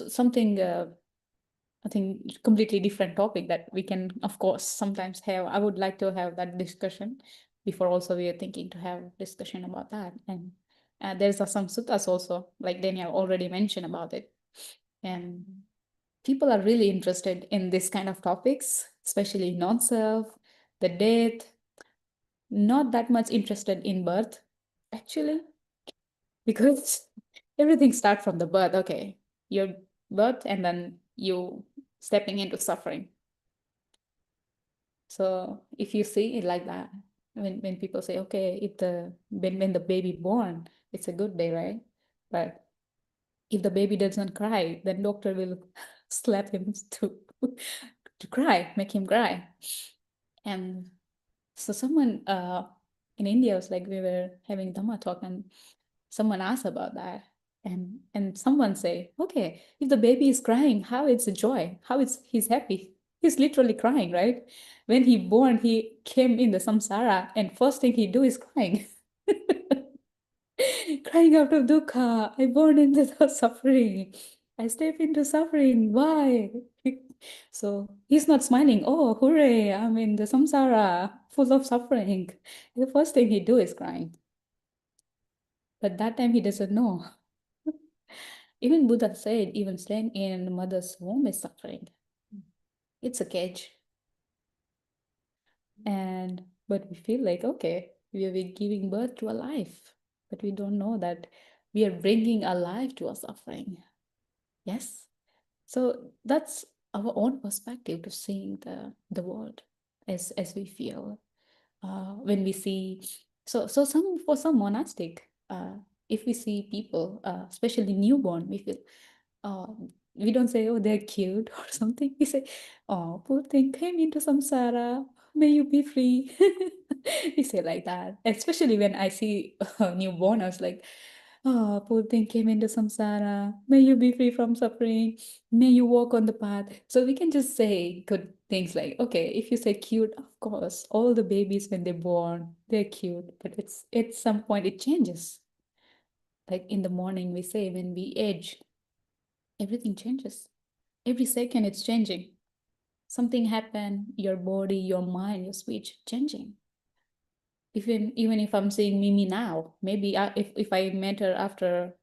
something, I think completely different topic that we can, of course, sometimes have. I would like to have that discussion. Before also we are thinking to have discussion about that. And there's some suttas also, like Daniel already mentioned about it. And people are really interested in this kind of topics, especially non-self, the death, not that much interested in birth, actually, because everything starts from the birth. Okay, your birth and then you stepping into suffering. So if you see it like that, when people say, okay, if when the baby born, it's a good day, right? But if the baby doesn't cry, then doctor will slap him to cry, make him cry. And so someone in India was like, we were having Dhamma talk and someone asked about that. And someone say, okay, if the baby is crying, how it's a joy? How he's happy? He's literally crying, right? When he born, he came in the samsara, and first thing he do is crying. Crying out of dukkha. I born into the suffering. I step into suffering. Why? So he's not smiling. Oh, hooray! I'm in the samsara, full of suffering. The first thing he do is crying. But that time he doesn't know. Even Buddha said, even staying in the mother's womb is suffering. It's a cage. But we feel like, okay, we are giving birth to a life, but we don't know that we are bringing a life to a suffering. Yes. So that's our own perspective to seeing the world as we feel. When we see, so for some monastic, if we see people, especially newborn, we feel, we don't say, oh, they're cute or something. We say, oh, poor thing came into samsara. May you be free. We say like that. Especially when I see newborn, I was like, oh, poor thing came into samsara. May you be free from suffering. May you walk on the path. So we can just say good things like, okay, if you say cute, of course, all the babies when they're born, they're cute. But it's at some point it changes. Like in the morning, we say when we age, everything changes. Every second it's changing. Something happened, your body, your mind, your speech changing. Even if I'm seeing Mimi now, maybe if I met her after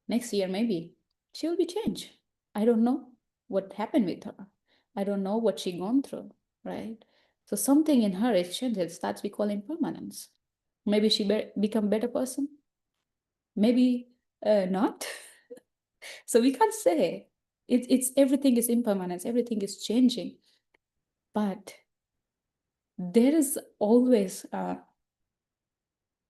next year, maybe she will be changed. I don't know what happened with her. I don't know what she gone through, right? So something in her is changed. That's we call impermanence. Maybe she become better person. Maybe not. So we can't say it's everything is impermanence, everything is changing. But there is always,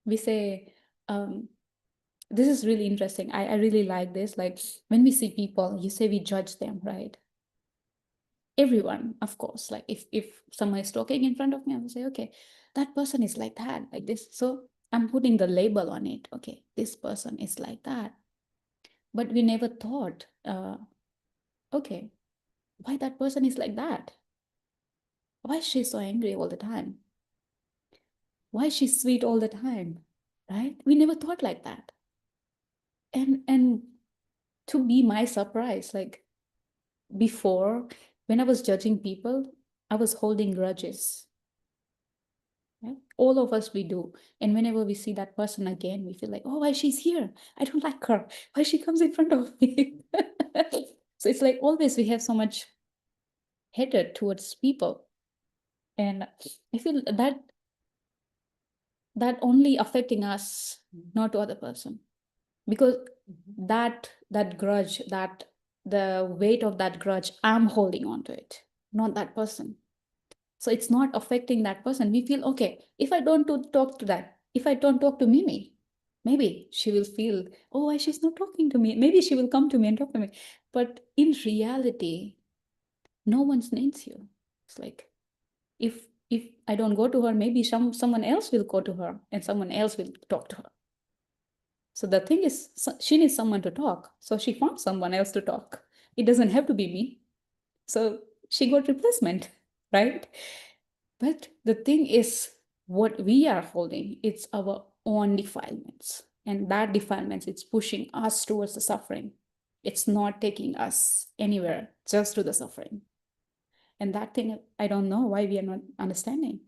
we say, this is really interesting. I really like this. Like when we see people, you say we judge them, right? Everyone, of course. Like if someone is talking in front of me, I will say, okay, that person is like that, like this. So I'm putting the label on it. Okay, this person is like that. But we never thought, okay, why that person is like that? Why is she so angry all the time? Why is she sweet all the time? Right? We never thought like that. And to be my surprise, like before, when I was judging people, I was holding grudges. Right? All of us, we do. And whenever we see that person again, we feel like, oh, why she's here? I don't like her. Why she comes in front of me? So it's like always we have so much hatred towards people. And I feel that only affecting us, not to other person. Because that grudge, that the weight of that grudge, I'm holding on to it, not that person. So it's not affecting that person. We feel, okay, if I don't talk to that, if I don't talk to Mimi, maybe she will feel, oh, why she's not talking to me? Maybe she will come to me and talk to me. But in reality, no one needs you. It's like, if I don't go to her, maybe someone else will go to her and someone else will talk to her. So the thing is, she needs someone to talk. So she found someone else to talk. It doesn't have to be me. So she got replacement, right? But the thing is, what we are holding, it's our own defilements. And that defilements, it's pushing us towards the suffering. It's not taking us anywhere, just to the suffering. And that thing, I don't know why we are not understanding.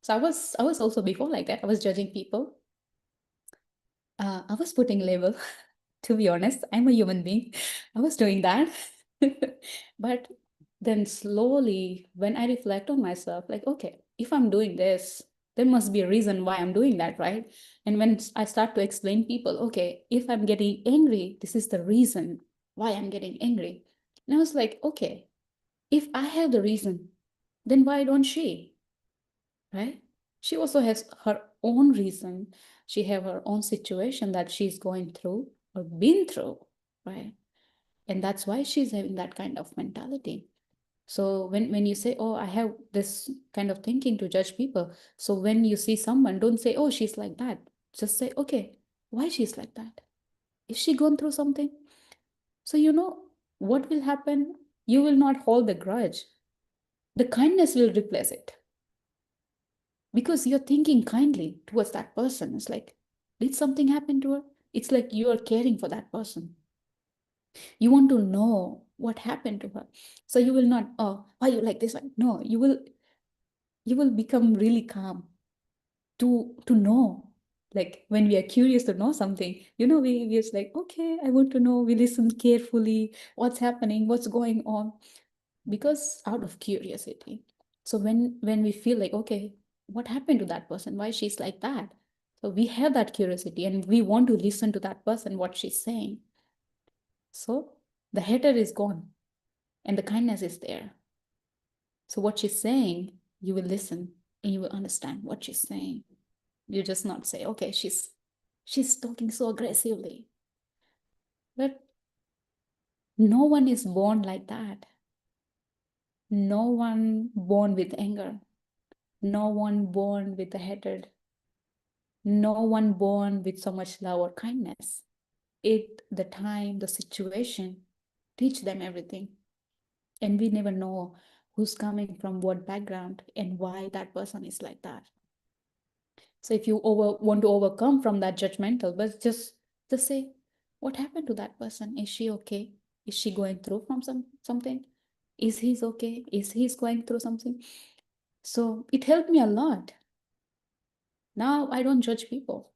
So I was also before like that. I was judging people. I was putting label. To be honest, I'm a human being. I was doing that. But then slowly, when I reflect on myself, like, okay, if I'm doing this, there must be a reason why I'm doing that, right? And when I start to explain people, okay, if I'm getting angry, this is the reason why I'm getting angry. And I was like, okay, if I have the reason, then why don't she? Right? She also has her own reason. She have her own situation that she's going through or been through, right? And that's why she's having that kind of mentality. So when you say, oh, I have this kind of thinking to judge people, so when you see someone, don't say, oh, she's like that. Just say, okay, why she's like that? Is she gone through something? So you know what will happen? You will not hold the grudge. The kindness will replace it. Because you're thinking kindly towards that person. It's like, did something happen to her? It's like you are caring for that person. You want to know what happened to her. So you will not, oh, why you like this one? No, you will become really calm to know. Like when we are curious to know something, we just like, okay, I want to know. We listen carefully, what's happening, what's going on, because out of curiosity. So when we feel like, okay, what happened to that person? Why she's like that? So we have that curiosity and we want to listen to that person, what she's saying. So the hater is gone and the kindness is there. So what she's saying, you will listen and you will understand what she's saying. You just not say, okay, she's talking so aggressively. But no one is born like that. No one born with anger. No one born with a hatred. No one born with so much love or kindness. The time, the situation, teach them everything. And we never know who's coming from what background and why that person is like that. So if you want to overcome from that judgmental, but just say, what happened to that person? Is she okay? Is she going through from something? Is he's okay? Is he's going through something? So it helped me a lot. Now I don't judge people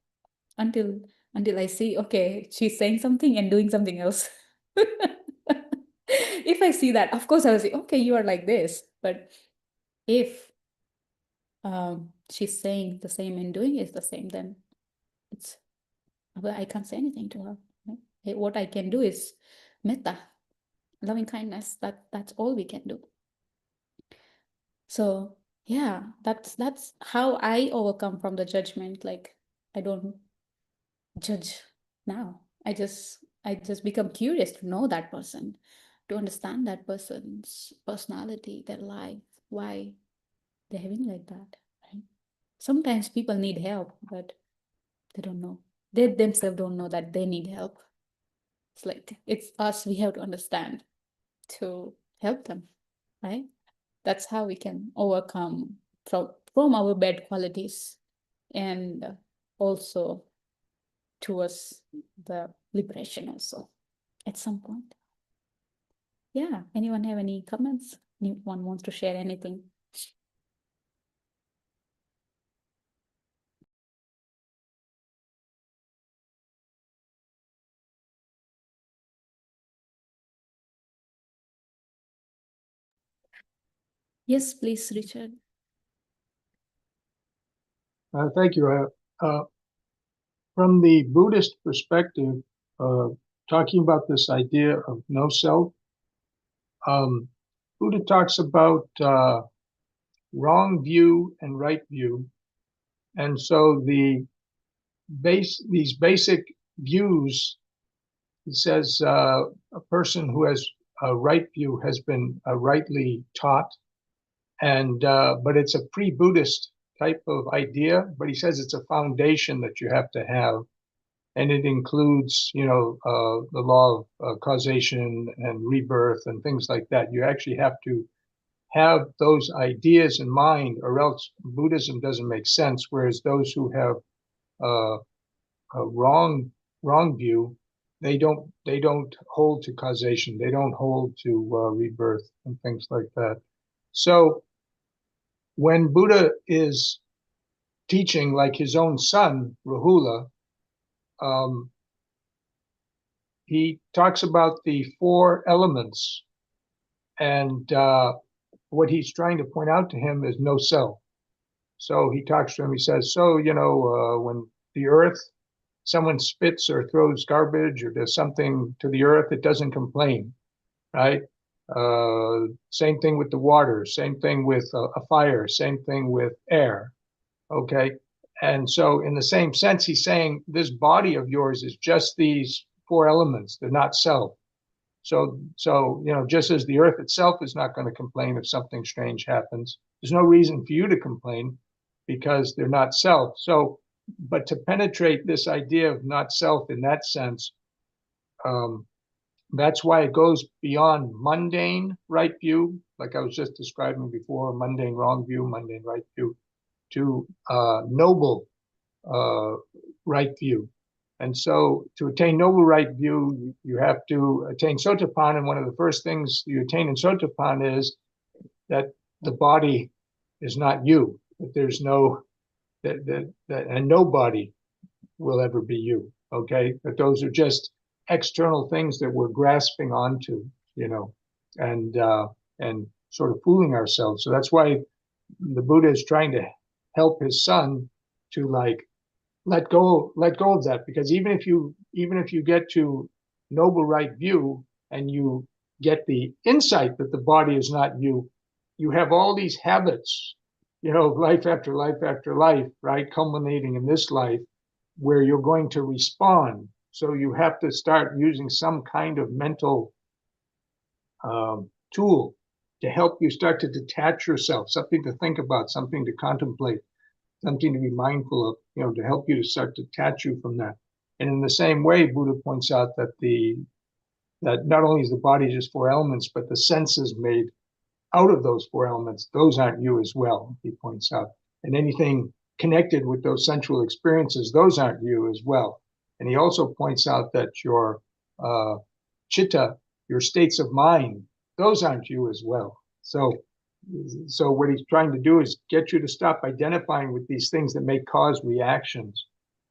until I see, okay, she's saying something and doing something else. If I see that, of course I will say, okay, you are like this. But if she's saying the same and doing is the same, then I can't say anything to her. Right? What I can do is metta, loving kindness. That's all we can do. So yeah, that's how I overcome from the judgment. Like, I don't judge now. I just become curious to know that person, to understand that person's personality, their life, why they're having like that, right? Sometimes people need help, but they don't know. They themselves don't know that they need help. It's like, it's us, we have to understand to help them, right? That's how we can overcome from our bad qualities, and also towards the liberation also at some point. Yeah, anyone have any comments? Anyone wants to share anything? Yes, please, Richard. Thank you. From the Buddhist perspective, talking about this idea of no self, Buddha talks about wrong view and right view. And so these basic views, he says, a person who has a right view has been rightly taught, and but it's a pre-Buddhist type of idea. But he says it's a foundation that you have to have, and it includes, the law of causation and rebirth and things like that. You actually have to have those ideas in mind, or else Buddhism doesn't make sense. Whereas those who have a wrong view, they don't hold to causation, they don't hold to rebirth and things like that. So when Buddha is teaching, like his own son Rahula, he talks about the four elements, and what he's trying to point out to him is no self. So he talks to him, he says, so, when the earth, someone spits or throws garbage or does something to the earth, it doesn't complain, right? Same thing with the water, same thing with a fire, same thing with air, okay? And so in the same sense, he's saying this body of yours is just these four elements, they're not self. So, just as the earth itself is not going to complain if something strange happens, there's no reason for you to complain because they're not self. So, but to penetrate this idea of not self in that sense, that's why it goes beyond mundane right view, like I was just describing before, mundane wrong view, mundane right view, to noble right view. And so to attain noble right view, you have to attain Sotapanna. And one of the first things you attain in Sotapanna is that the body is not you, that there's no, and nobody will ever be you, okay? That those are just external things that we're grasping onto, and sort of fooling ourselves. So that's why the Buddha is trying to help his son to let go of that, because even if you get to noble right view and you get the insight that the body is not you, you have all these habits, life after life after life, right, culminating in this life, where you're going to respond. So you have to start using some kind of mental tool to help you start to detach yourself, something to think about, something to contemplate, something to be mindful of, to help you to start to detach you from that. And in the same way, Buddha points out that that not only is the body just four elements, but the senses made out of those four elements, those aren't you as well, he points out. And anything connected with those sensual experiences, those aren't you as well. And he also points out that your chitta, your states of mind, those aren't you as well. So what he's trying to do is get you to stop identifying with these things that may cause reactions.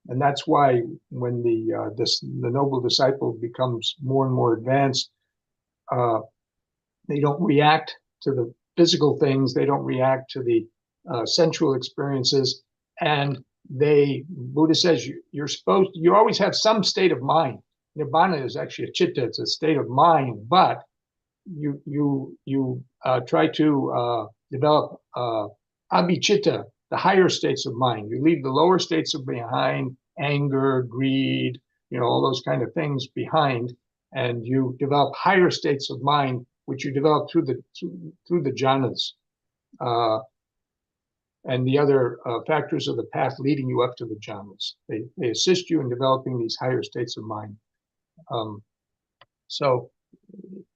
And that's why when the noble disciple becomes more and more advanced, they don't react to the physical things, they don't react to the sensual experiences, and Buddha says you always have some state of mind. nibbana is actually a chitta, it's a state of mind, but you try to develop abhicitta, the higher states of mind. You leave the lower states of behind, anger, greed, all those kind of things behind, and you develop higher states of mind, which you develop through the jhanas. And the other factors of the path leading you up to the jhanas. They assist you in developing these higher states of mind. So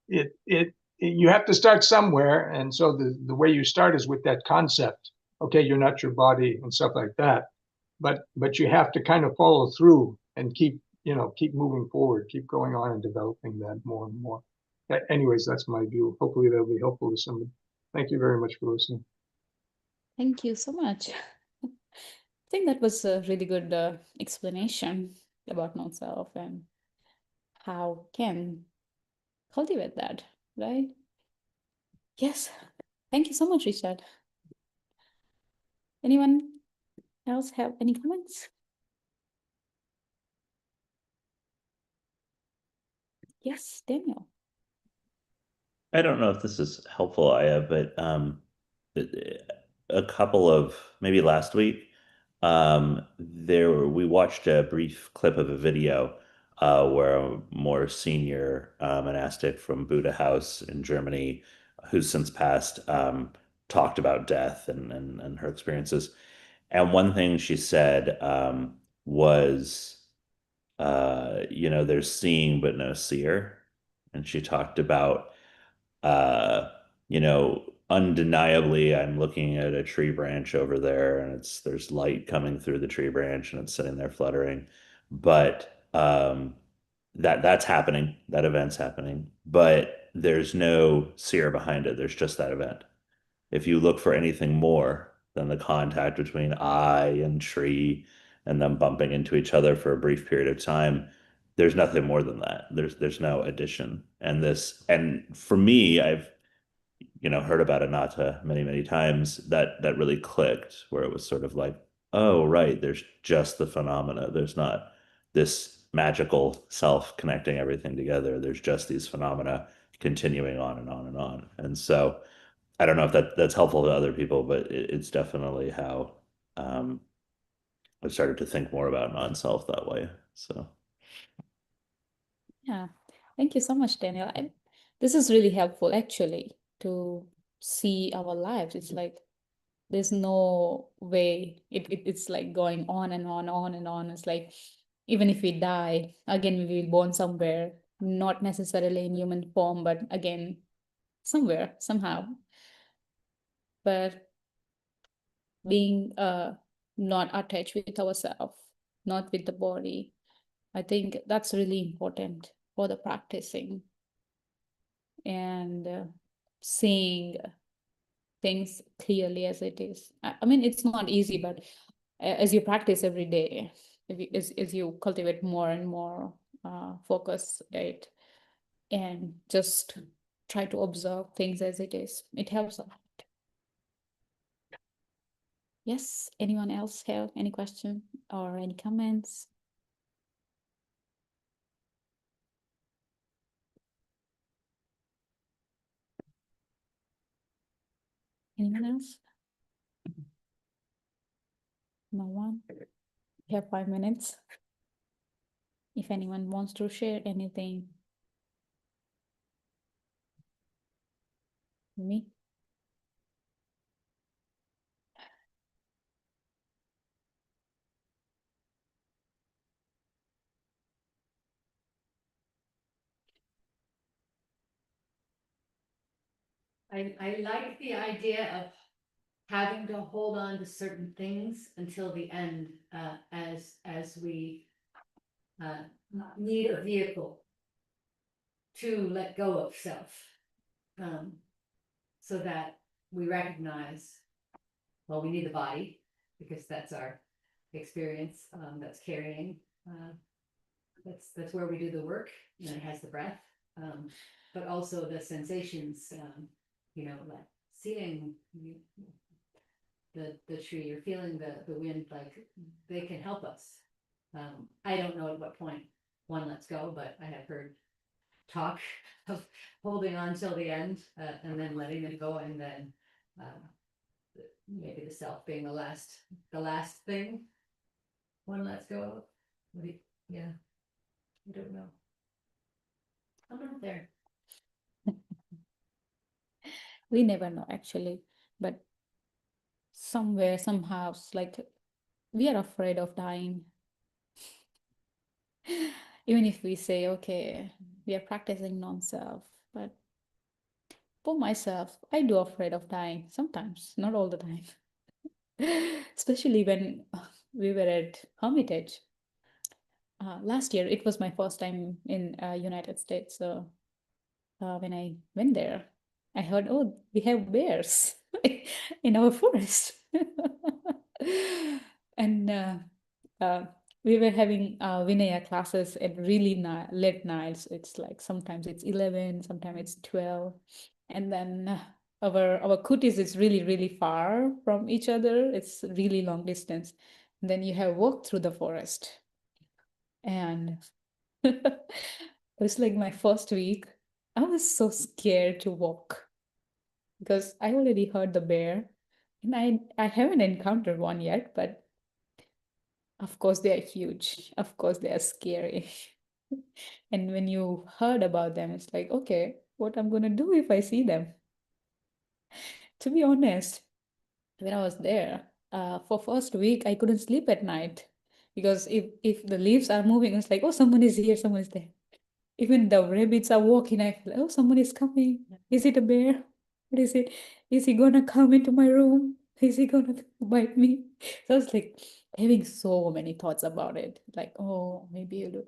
you have to start somewhere, and so the way you start is with that concept. Okay, you're not your body and stuff like that, but you have to kind of follow through and keep moving forward, keep going on and developing that more and more. Anyways, that's my view. Hopefully that'll be helpful to somebody. Thank you very much for listening. Thank you so much. I think that was a really good explanation about non-self and how can cultivate that, right? Yes. Thank you so much, Richard. Anyone else have any comments? Yes, Daniel. I don't know if this is helpful, Aya, but a couple of maybe last week, we watched a brief clip of a video where a more senior monastic from Buddha House in Germany, who's since passed, talked about death and her experiences. And one thing she said was, there's seeing but no seer. And she talked about undeniably, I'm looking at a tree branch over there, and there's light coming through the tree branch, and it's sitting there fluttering. But that's happening. That event's happening, but there's no seer behind it. There's just that event. If you look for anything more than the contact between I and tree and them bumping into each other for a brief period of time, there's nothing more than that. There's no addition. And for me, I've heard about anatta many times. That really clicked, where it was sort of like, oh right, there's just the phenomena. There's not this magical self connecting everything together. There's just these phenomena continuing on and on and on. And so I don't know if that's helpful to other people, but it's definitely how I've started to think more about non-self that way. So Yeah, thank you so much, Daniel. This is really helpful actually to see our lives. It's like there's no way it's like going on and on and on. It's like even if we die, again we will be born somewhere, not necessarily in human form, but again somewhere, somehow. But being not attached with ourselves, not with the body, I think that's really important for the practicing and seeing things clearly as it is. I mean, it's not easy, but as you practice every day, as you cultivate more and more focus, right, and just try to observe things as it is, it helps a lot. Yes, anyone else have any question or any comments? Anyone else? No one? We have 5 minutes. If anyone wants to share anything. Me? I like the idea of having to hold on to certain things until the end, as we need a vehicle to let go of self, so that we recognize, well, we need the body because that's our experience, that's carrying. That's where we do the work, and it has the breath, but also the sensations, like seeing the tree or feeling the wind, like they can help us. I don't know at what point one lets go, but I have heard talk of holding on till the end and then letting them go, and then maybe the self being the last thing one lets go of. Yeah, I don't know. I'm not there. We never know actually, but somewhere, somehow, it's like we are afraid of dying. Even if we say, okay, we are practicing non-self, but for myself, I do afraid of dying sometimes, not all the time. Especially when we were at Hermitage. Last year, it was my first time in United States. So when I went there, I heard, oh, we have bears in our forest. And we were having Vinaya classes at really late nights. It's like sometimes it's 11, sometimes it's 12. And then our kutis is really, really far from each other. It's really long distance. And then you have walked through the forest. And it's like my first week. I was so scared to walk because I already heard the bear. And I haven't encountered one yet, but of course they are huge. Of course they are scary. And when you heard about them, it's like, okay, what I'm gonna do if I see them? To be honest, when I was there, for first week, I couldn't sleep at night because if the leaves are moving, it's like, oh, someone is here, someone is there. Even the rabbits are walking, I feel, oh, someone is coming. Is it a bear? What is it? Is he gonna come into my room? Is he gonna bite me? So I was like having so many thoughts about it. Like, oh, maybe you'll do.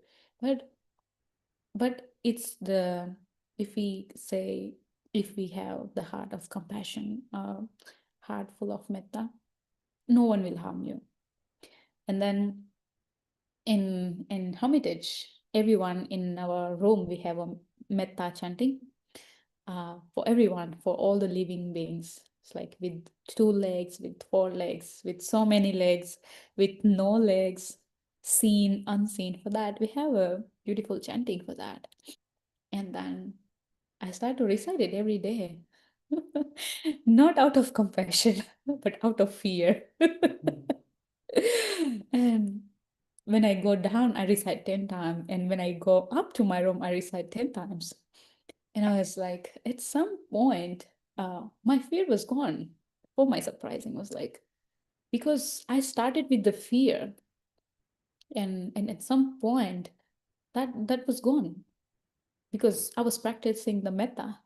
But it's the, if we say, if we have the heart of compassion, heart full of metta, no one will harm you. And then in Hermitage, everyone in our room, we have a metta chanting for everyone, for all the living beings. It's like with 2 legs, with 4 legs, with so many legs, with no legs, seen, unseen. For that, we have a beautiful chanting for that. And then I start to recite it every day. Not out of compassion, but out of fear. And when I go down, I recite 10 times. And when I go up to my room, I recite 10 times. And I was like, at some point, my fear was gone. Oh, my surprising was like, because I started with the fear. And at some point, that was gone. Because I was practicing the metta.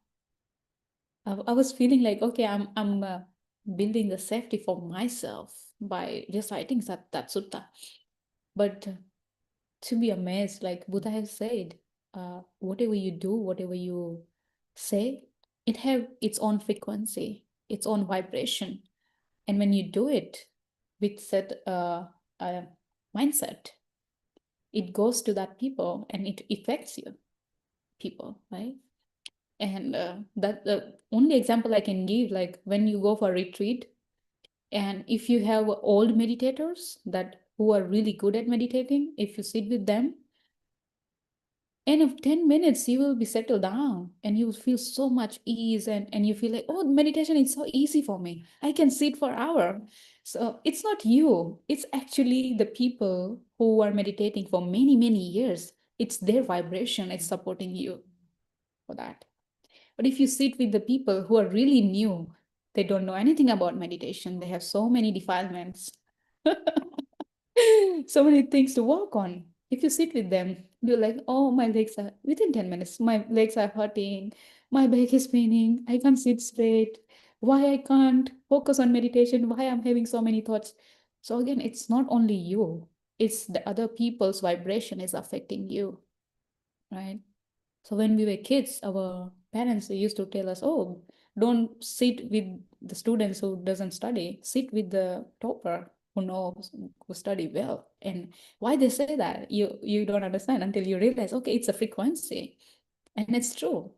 I was feeling like, okay, I'm building the safety for myself by reciting that sutta. But to be amazed, like Buddha has said, whatever you do, whatever you say, it have its own frequency, its own vibration. And when you do it with set mindset, it goes to that people and it affects you, people, right? And that the only example I can give, like when you go for a retreat, and if you have old meditators that who are really good at meditating, if you sit with them, in 10 minutes you will be settled down and you will feel so much ease, and you feel like, oh, meditation is so easy for me. I can sit for an hour. So it's not you, it's actually the people who are meditating for many, many years. It's their vibration is supporting you for that. But if you sit with the people who are really new, they don't know anything about meditation, they have so many defilements, so many things to work on. If you sit with them, you're like, oh, my legs are, within 10 minutes, my legs are hurting, my back is paining, I can't sit straight, why I can't focus on meditation, why I'm having so many thoughts. So again, it's not only you, it's the other people's vibration is affecting you, right? So when we were kids, our parents, they used to tell us, oh, don't sit with the students who doesn't study, sit with the topper who knows, who study well. And why they say that, you don't understand until you realize, okay, it's a frequency. And it's true.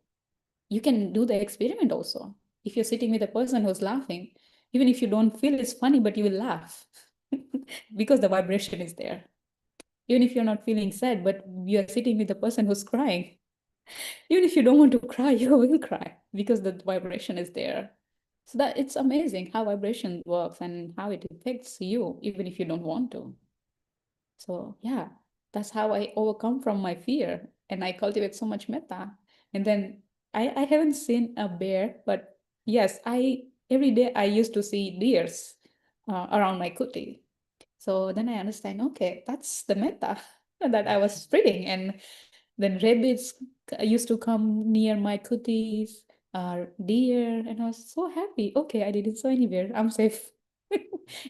You can do the experiment also. If you're sitting with a person who's laughing, even if you don't feel it's funny, but you will laugh because the vibration is there. Even if you're not feeling sad, but you're sitting with the person who's crying. Even if you don't want to cry, you will cry because the vibration is there. So that it's amazing how vibration works and how it affects you, even if you don't want to. So yeah, that's how I overcome from my fear, and I cultivate so much metta. And then I haven't seen a bear, but yes, every day I used to see deers around my kuti. So then I understand, okay, that's the metta that I was spreading. And then rabbits used to come near my kutis, deer, and I was so happy. Okay, I didn't saw anywhere. I'm safe.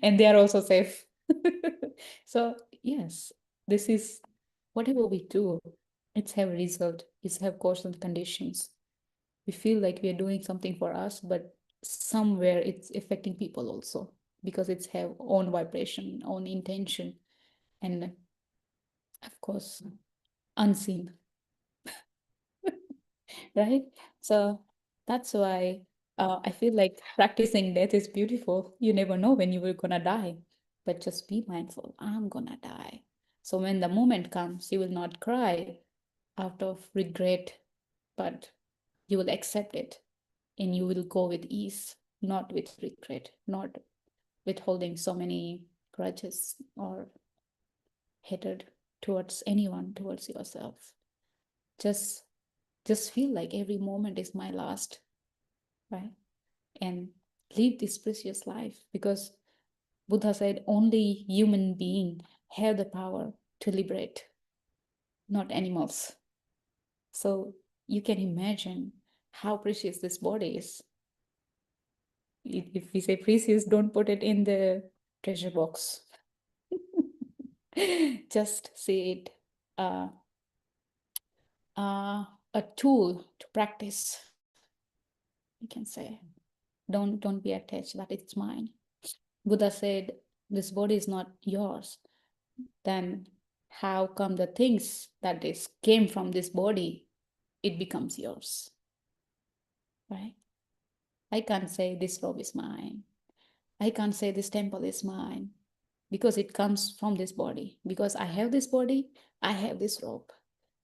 And they are also safe. So yes, this is whatever we do, it's have a result, it's have cause and conditions. We feel like we are doing something for us, but somewhere it's affecting people also because it's have own vibration, own intention, and of course unseen. Right? So that's why I feel like practicing death is beautiful. You never know when you were gonna die, but just be mindful. I'm gonna die. So when the moment comes, you will not cry out of regret, but you will accept it and you will go with ease, not with regret, not with holding so many grudges or hatred towards anyone, towards yourself. Just just feel like every moment is my last, right? And live this precious life, because Buddha said only human being have the power to liberate, not animals. So you can imagine how precious this body is. If we say precious, don't put it in the treasure box. Just see it a tool to practice. You can say, don't be attached that it's mine. Buddha said, this body is not yours. Then how come the things that is came from this body, it becomes yours, right? I can't say this robe is mine. I can't say this temple is mine because it comes from this body. Because I have this body, I have this robe.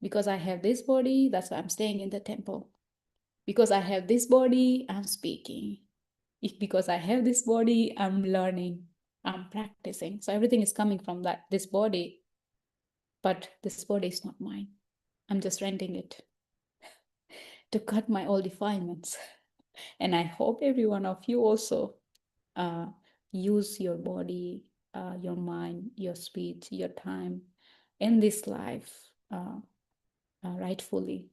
Because I have this body, that's why I'm staying in the temple. Because I have this body, I'm speaking. Because I have this body, I'm learning, I'm practicing. So everything is coming from this body, but this body is not mine. I'm just renting it to cut my old defilements. And I hope every one of you also use your body, your mind, your speech, your time in this life rightfully,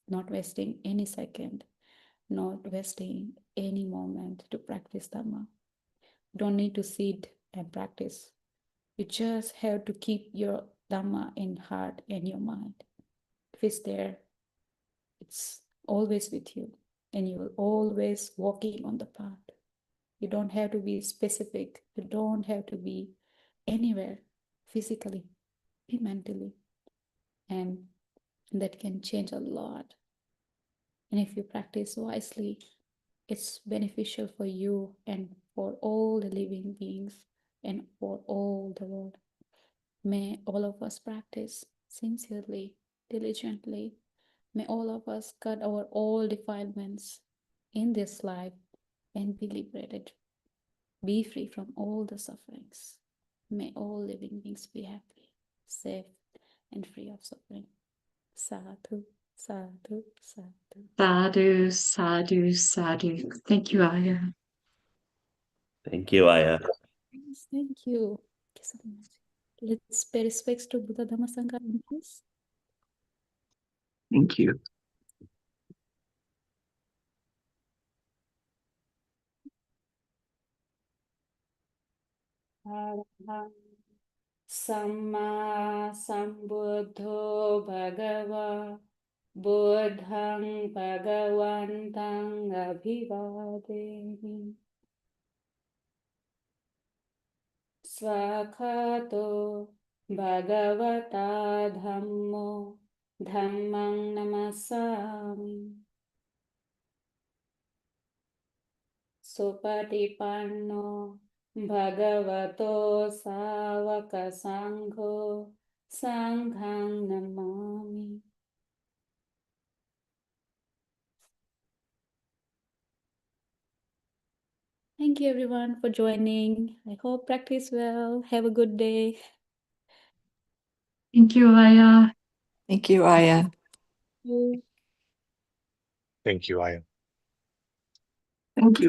not wasting any second, not wasting any moment to practice Dhamma. Don't need to sit and practice. You just have to keep your Dhamma in heart and your mind. If it's there, it's always with you, and you will always walking on the path. You don't have to be specific. You don't have to be anywhere physically, be mentally. And that can change a lot. And if you practice wisely, it's beneficial for you and for all the living beings and for all the world. May all of us practice sincerely, diligently. May all of us cut our all defilements in this life and be liberated. Be free from all the sufferings. May all living beings be happy, safe, and free of suffering. Sadhu, sadhu, sadhu. Sadhu, sadhu, sadhu. Thank you, Aya. Thank you, Aya. Yes, thank you. Thank you so much. Let's pay respects to Buddha Dhamma Sangha in peace. Thank you. Araham Samma Sambuddho Bhagava Buddhang Bhagavantang Abhivademi Swakhato Bhagavata Dhammo Dhammang Namasami Supatipanno Bhagavato Savaka Sangho Sanghang namami. Thank you everyone for joining. I hope practice well. Have a good day. Thank you, Aya. Thank you, Aya. Thank you, Aya. Thank you.